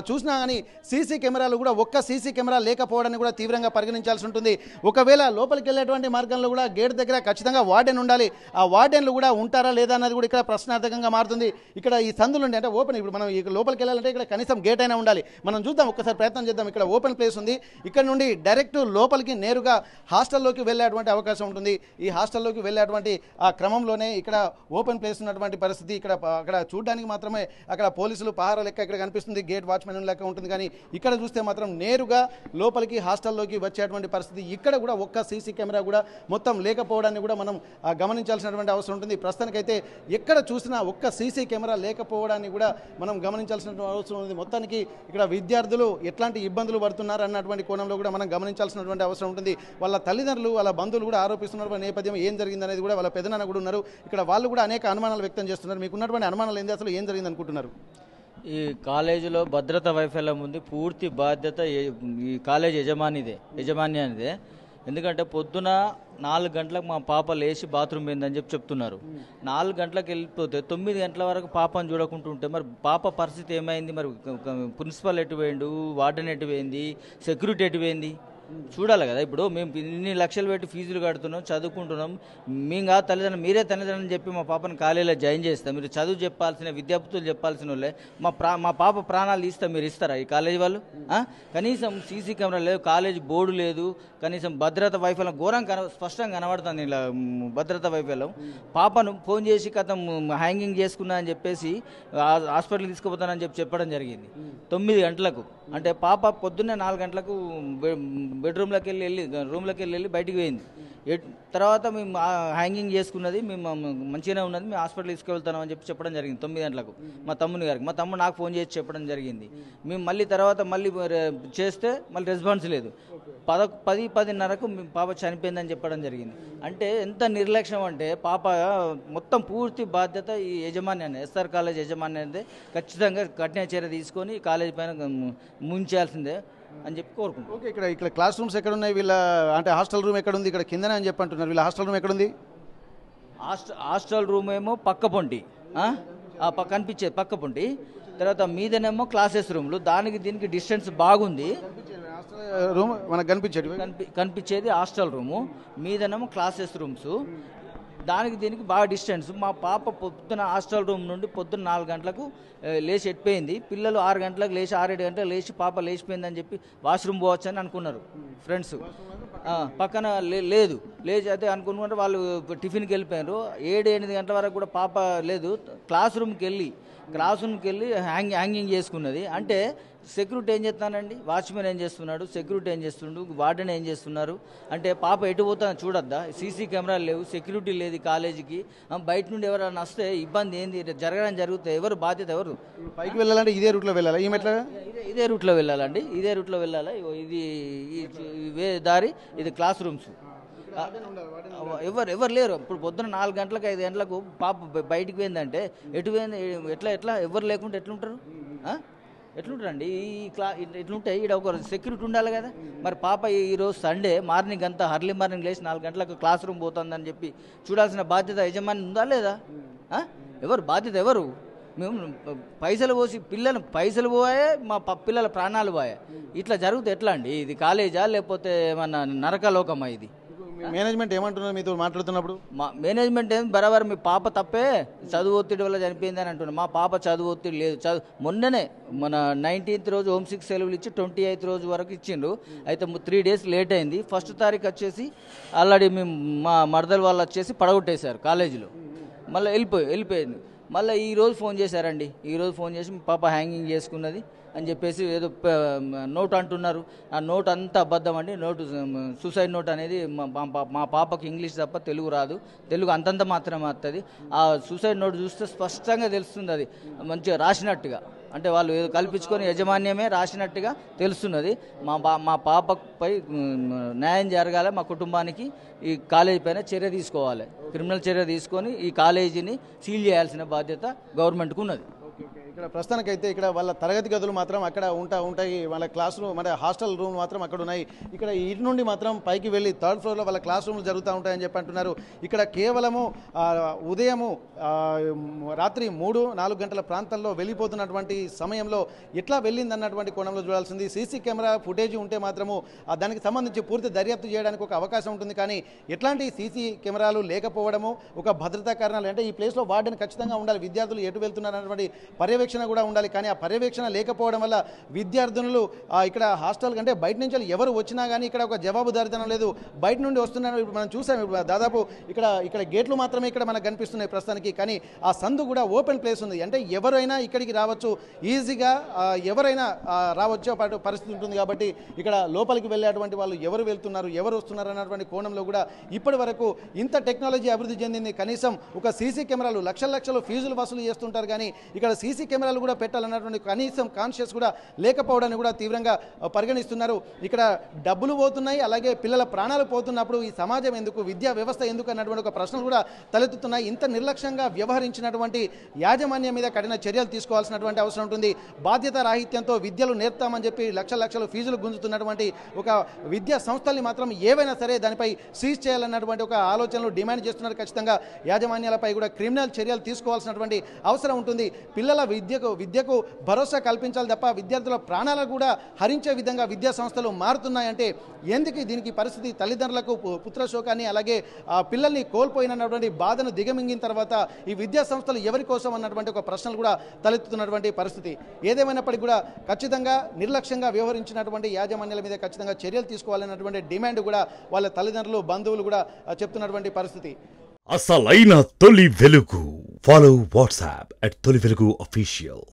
చూసినా కానీ సీసీ కెమెరాలు కూడా ఒక్క సీసీ కెమెరా లేకపోవడాన్ని కూడా తీవ్రంగా పరిగణించాల్సి ఉంటుంది. ఒకవేళ లోపలికి వెళ్ళేటువంటి మార్గంలో కూడా గేట్ దగ్గర ఖచ్చితంగా వార్డెన్ ఉండాలి. ఆ వార్డెన్లు కూడా ఉంటారా లేదా అన్నది కూడా ఇక్కడ ప్రశ్నార్థకంగా మారుతుంది. ఇక్కడ ఈ సందులు ఉండి అంటే ఓపెన్, ఇప్పుడు మనం లోపలికి వెళ్ళాలంటే ఇక్కడ కనీసం గేట్ అయినా ఉండాలి. మనం చూద్దాం, ఒక్కసారి ప్రయత్నం చేద్దాం. ఇక్కడ ఓపెన్ ప్లేస్ ఉంది. ఇక్కడ నుండి డైరెక్ట్ లోపలికి నేరుగా హాస్టల్లోకి వెళ్ళేటువంటి అవకాశం ఉంటుంది. ఈ హాస్టల్లోకి వెళ్ళేటువంటి ఆ క్రమంలోనే ఇక్కడ ఓపెన్ ప్లేస్ ఉన్నటువంటి పరిస్థితి. అక్కడ చూడడానికి మాత్రమే అక్కడ పోలీసులు పహారా లెక్క ఇక్కడ కనిపిస్తుంది. గేట్ వాచ్మెన్ లెక్క ఉంటుంది. కానీ ఇక్కడ చూస్తే మాత్రం నేరుగా లోపలికి హాస్టల్లోకి వచ్చేటువంటి పరిస్థితి. ఇక్కడ కూడా ఒక్క సీసీ కెమెరా కూడా మొత్తం లేకపోవడాన్ని కూడా మనం గమనించాల్సినటువంటి అవసరం ఉంటుంది. ప్రస్తుతానికైతే ఎక్కడ చూసినా ఒక్క సీసీ కెమెరా లేకపోవడాన్ని కూడా మనం గమనించాల్సినటువంటి అవసరం ఉంది. మొత్తానికి ఇక్కడ విద్యార్థులు ఎట్లాంటి ఇబ్బందులు పడుతున్నారు అన్నటువంటి కోణంలో కూడా మనం గమనించాల్సినటువంటి అవసరం ఉంటుంది. వాళ్ళ తల్లిదండ్రులు వాళ్ళ బంధువులు కూడా ఆరోపిస్తున్న నేపథ్యం ఏం జరిగిందనేది కూడా వాళ్ళ పెదనాన్న కూడా ఉన్నారు. ఇక్కడ వాళ్ళు కూడా అనేక అనుమానాలు వ్యక్తం చేస్తున్నారు. మీకు ఉన్నటువంటి అనుమానాలు ఏంది, అసలు ఏం జరిగింది అనుకుంటున్నారు? ఈ కాలేజీలో భద్రతా వైఫల్యం ఉంది. పూర్తి బాధ్యత ఈ కాలేజ్ యజమాన్యానిదే. ఎందుకంటే పొద్దున 4 గంటలకు మా పాప లేచి బాత్రూమ్ పోయిందని చెప్తున్నారు. 4 గంటలకు వెళ్ళిపోతే 9 గంటల వరకు పాపను చూడకుంటుంటే మరి పాప పరిస్థితి ఏమైంది? మరి ప్రిన్సిపల్ ఎటు పోయిండు, వార్డెన్ ఎటు పోయింది, సెక్యూరిటీ ఎటు పోయింది? చూడాలి కదా. ఇప్పుడు మేము ఇన్ని లక్షలు పెట్టి ఫీజులు కడుతున్నాం, చదువుకుంటున్నాం, మేము కాదు తల్లిదండ్రులు, మీరే తల్లిదండ్రులు చెప్పి మా పాపను కాలేజీలో జాయిన్ చేస్తాం. మీరు చదువు చెప్పాల్సిన విద్యార్థులు చెప్పాల్సిన వాళ్ళే మా పాప ప్రాణాలు ఇస్తా, మీరు ఇస్తారా ఈ కాలేజీ వాళ్ళు? కనీసం సీసీ కెమెరా లేదు, కాలేజీ బోర్డు లేదు, కనీసం భద్రత వైఫల్యం ఘోరంగా స్పష్టంగా కనబడుతుంది. ఇలా భద్రత వైఫల్యం. పాపను ఫోన్ చేసి కథం హ్యాంగింగ్ చేసుకున్నా అని చెప్పేసి హాస్పిటల్ తీసుకుపోతానని చెప్పడం జరిగింది 9 గంటలకు. అంటే పాప పొద్దున్నే 4 గంటలకు బెడ్రూమ్లోకి వెళ్ళి బయటికి పోయింది. తర్వాత మేము హ్యాంగింగ్ చేసుకున్నది, మేము మంచిగానే ఉన్నది, మేము హాస్పిటల్ తీసుకువెళ్తాం అని చెప్పడం జరిగింది 9 గంటలకు మా తమ్ముని గారికి. మా తమ్ముడు నాకు ఫోన్ చేసి చెప్పడం జరిగింది. మేము మళ్ళీ తర్వాత చేస్తే మళ్ళీ రెస్పాన్స్ లేదు. 10:30కు పాప చనిపోయిందని చెప్పడం జరిగింది. అంటే ఎంత నిర్లక్ష్యం అంటే పాప మొత్తం పూర్తి బాధ్యత ఈ యజమాని ఎస్ఆర్ కాలేజ్ యజమాని అనేది ఖచ్చితంగా కఠిన చర్య తీసుకొని కాలేజీ పైన ముంచాల్సిందే అని చెప్పి కోరుకుంటాం. ఓకే, ఇక్కడ క్లాస్ రూమ్స్ ఎక్కడ ఉన్నాయి? వీళ్ళ అంటే హాస్టల్ రూమ్ ఎక్కడ ఉంది? ఇక్కడ కిందనే అని చెప్పి అంటున్నారు. వీళ్ళ హాస్టల్ రూమ్ ఎక్కడ ఉంది? హాస్టల్ రూమ్ ఏమో పక్క పొంటి, కనిపించేది పక్క పొంటి. తర్వాత మీదనేమో క్లాసెస్ రూమ్లు, దానికి దీనికి డిస్టెన్స్ బాగుంది. రూమ్ మనకు కనిపించేది హాస్టల్ రూము, మీదనేమో క్లాసెస్ రూమ్స్, దానికి దీనికి బాగా డిస్టెన్స్. మా పాప పొద్దున హాస్టల్ రూమ్ నుండి పొద్దున్న 4 గంటలకు లేచి ఎట్టిపోయింది. పిల్లలు 6 గంటలకు లేచి 6-7 గంటలకు లేచి పాప లేచిపోయిందని చెప్పి వాష్రూమ్ పోవచ్చు అని అనుకున్నారు ఫ్రెండ్స్. పక్కన లేదు, లేచి అయితే అనుకున్నారు వాళ్ళు టిఫిన్కి వెళ్ళిపోయారు. 7-8 గంటల వరకు కూడా పాప లేదు. క్లాస్ రూమ్కి వెళ్ళి హ్యాంగింగ్ చేసుకున్నది. అంటే సెక్యూరిటీ ఏం చేస్తానండి, వాచ్మెన్ ఏం చేస్తున్నాడు, సెక్యూరిటీ ఏం చేస్తుండు, వార్డెన్ ఏం చేస్తున్నారు? అంటే పాప ఎటు పోతుందని చూడొద్దా? సీసీ కెమెరాలు లేవు, సెక్యూరిటీ లేదు కాలేజీకి. బయట నుండి ఎవరైనా వస్తే ఇబ్బంది ఏంది, జరగడం జరుగుతాయి, ఎవరు బాధ్యత? ఎవరు? పైకి వెళ్ళాలంటే ఇదే రూట్లో వెళ్ళాలి. ఇదే రూట్లో వెళ్ళాలండి, ఇదే రూట్లో వెళ్ళాలి. ఇది దారి, ఇది క్లాస్ రూమ్స్. ఎవరు లేరు. ఇప్పుడు పొద్దున 4 గంటలకు 5 గంటలకు పాప బయటికి పోయిందంటే ఎటు పోయింది? ఎట్లా ఎవరు లేకుంటే ఎట్లుంటారండి? ఇట్లుంటే ఇక్కడ ఒక సెక్యూరిటీ ఉండాలి కదా. మరి పాప ఈరోజు సండే మార్నింగ్ అంతా అర్లీ మార్నింగ్ లేచి 4 గంటలకు క్లాస్ రూమ్ పోతుందని చెప్పి చూడాల్సిన బాధ్యత యజమాని ఉందా లేదా? ఎవరు బాధ్యత? ఎవరు? మేము పైసలు పోసి పైసలు పోయే మా పిల్లల ప్రాణాలు పోయే. ఇట్లా జరిగితే ఎట్లా అండి? ఇది కాలేజా లేకపోతే ఏమన్నా నరకలోకమా ఇది? మేనేజ్మెంట్ ఏమంటున్నారు మీతో మాట్లాడుతున్నప్పుడు? మా మేనేజ్మెంట్ ఏం బరాబర్ మీ పాప తప్పే, చదువు ఒత్తిడి వల్ల చనిపోయింది అని అంటున్నారు. మా పాప చదువు ఒత్తిడి లేదు. మొన్ననే మన 19th రోజు హోమ్ సిక్ సెలవులు ఇచ్చి 28th రోజు వరకు ఇచ్చిండ్రు. అయితే 3 days లేట్ అయింది. 1st తారీఖు వచ్చేసి ఆల్రెడీ మేము మా మరదలు వాళ్ళు వచ్చేసి పడగొట్టేశారు కాలేజీలో. మళ్ళీ వెళ్ళిపోయింది. మళ్ళీ ఈరోజు ఫోన్ చేశారండి. ఈరోజు ఫోన్ చేసి మీ పాప హ్యాంగింగ్ చేసుకున్నది అని చెప్పేసి ఏదో నోట్ అంటున్నారు. ఆ నోట్ అంతా అబద్ధం అండి. సూసైడ్ నోట్ అనేది మా పాపకి ఇంగ్లీష్ తప్ప తెలుగు రాదు. తెలుగు అంతంత మాత్రమే వస్తుంది. ఆ సూసైడ్ నోట్ చూస్తే స్పష్టంగా తెలుస్తుంది, అది మంచిగా రాసినట్టుగా. అంటే వాళ్ళు ఏదో కల్పించుకొని యజమాన్యమే రాసినట్టుగా తెలుస్తున్నది. మా పాపపై న్యాయం జరగాలి. మా కుటుంబానికి ఈ కాలేజీ పైన చర్య తీసుకోవాలి. క్రిమినల్ చర్య తీసుకొని ఈ కాలేజీని సీల్ చేయాల్సిన బాధ్యత గవర్నమెంట్కు ఉన్నది. ఇక్కడ ప్రస్తుతానికైతే ఇక్కడ వాళ్ళ తరగతి గదులు మాత్రం అక్కడ ఉంటాయి. వాళ్ళ క్లాస్ రూమ్ అంటే హాస్టల్ రూమ్ మాత్రం అక్కడ ఉన్నాయి. ఇక్కడ ఇటు నుండి మాత్రం పైకి వెళ్ళి 3rd floorలో వాళ్ళ క్లాస్ రూమ్లు జరుగుతూ ఉంటాయని చెప్పి అంటున్నారు. ఇక్కడ కేవలము ఉదయము రాత్రి 3-4 గంటల ప్రాంతంలో వెళ్ళిపోతున్నటువంటి సమయంలో ఎట్లా వెళ్ళింది అన్నటువంటి కోణంలో చూడాల్సింది. సీసీ కెమెరా ఫుటేజ్ ఉంటే మాత్రము దానికి సంబంధించి పూర్తి దర్యాప్తు చేయడానికి ఒక అవకాశం ఉంటుంది. కానీ ఎట్లాంటి సీసీ కెమెరాలు లేకపోవడము, ఒక భద్రతా కారణాలు అంటే ఈ ప్లేస్లో వార్డెన్ ఖచ్చితంగా ఉండాలి, విద్యార్థులు ఎటు వెళ్తున్నారు అన్నటువంటి పర్యవేక్షణ కూడా ఉండాలి. కానీ ఆ పర్యవేక్షణ లేకపోవడం వల్ల విద్యార్థులు ఇక్కడ హాస్టల్ కంటే బయట నుంచి ఎవరు వచ్చినా కానీ ఇక్కడ ఒక జవాబుదారితనం లేదు. బయట నుండి వస్తున్నారు. ఇప్పుడు మనం చూసాం, దాదాపు ఇక్కడ గేట్లు మాత్రమే ఇక్కడ మనకు కనిపిస్తున్నాయి ప్రస్తుతానికి. కానీ ఆ సందు కూడా ఓపెన్ ప్లేస్ ఉంది. అంటే ఎవరైనా ఇక్కడికి రావచ్చు, ఈజీగా ఎవరైనా రావచ్చు పరిస్థితి ఉంటుంది. కాబట్టి ఇక్కడ లోపలికి వెళ్ళేటువంటి వాళ్ళు ఎవరు వెళ్తున్నారు, ఎవరు వస్తున్నారు అన్నటువంటి కోణంలో కూడా ఇప్పటి వరకు ఇంత టెక్నాలజీ అభివృద్ధి చెందింది. కనీసం ఒక సీసీ కెమెరాలు లక్షల ఫీజులు వసూలు చేస్తుంటారు. కానీ ఇక్కడ సీసీ కెమెరాలు కూడా పెట్టాలన్నటువంటి కనీసం కాన్షియస్ కూడా లేకపోవడాన్ని కూడా తీవ్రంగా పరిగణిస్తున్నారు. ఇక్కడ డబ్బులు పోతున్నాయి, అలాగే పిల్లల ప్రాణాలు పోతున్నప్పుడు ఈ సమాజం ఎందుకు, విద్యా వ్యవస్థ ఎందుకు అన్నటువంటి ఒక ప్రశ్నలు కూడా తలెత్తుతున్నాయి. ఇంత నిర్లక్ష్యంగా వ్యవహరించినటువంటి యాజమాన్యం మీద కఠిన చర్యలు తీసుకోవాల్సినటువంటి అవసరం ఉంటుంది. బాధ్యత రాహిత్యంతో విద్యలు నేర్పుతామని చెప్పి లక్షల ఫీజులు గుంజుతున్నటువంటి ఒక విద్యా సంస్థల్ని మాత్రం ఏవైనా సరే దానిపై సీజ్ చేయాలన్నటువంటి ఒక ఆలోచనలు డిమాండ్ చేస్తున్నారు. ఖచ్చితంగా యాజమాన్యాలపై కూడా క్రిమినల్ చర్యలు తీసుకోవాల్సినటువంటి అవసరం ఉంటుంది. పిల్లల విద్యకు భరోసా కల్పించాలి తప్ప విద్యార్థుల ప్రాణాలను కూడా హరించే విధంగా విద్యా సంస్థలు మారుతున్నాయంటే ఎందుకు దీనికి పరిస్థితి? తల్లిదండ్రులకు పుత్రశోకాన్ని అలాగే పిల్లల్ని కోల్పోయినటువంటి బాధను దిగమింగిన తర్వాత ఈ విద్యా సంస్థలు ఎవరి కోసం అన్నటువంటి ఒక ప్రశ్నలు కూడా తలెత్తుతున్నటువంటి పరిస్థితి. ఏదేమైనప్పటికీ కూడా ఖచ్చితంగా నిర్లక్ష్యంగా వ్యవహరించినటువంటి యాజమాన్యాల మీద ఖచ్చితంగా చర్యలు తీసుకోవాలన్నటువంటి డిమాండ్ కూడా వాళ్ళ తల్లిదండ్రులు బంధువులు కూడా చెప్తున్నటువంటి పరిస్థితి. అసలైన తొలి వెలుగు. ఫాలో వాట్సాప్ @తొలి వెలుగు official.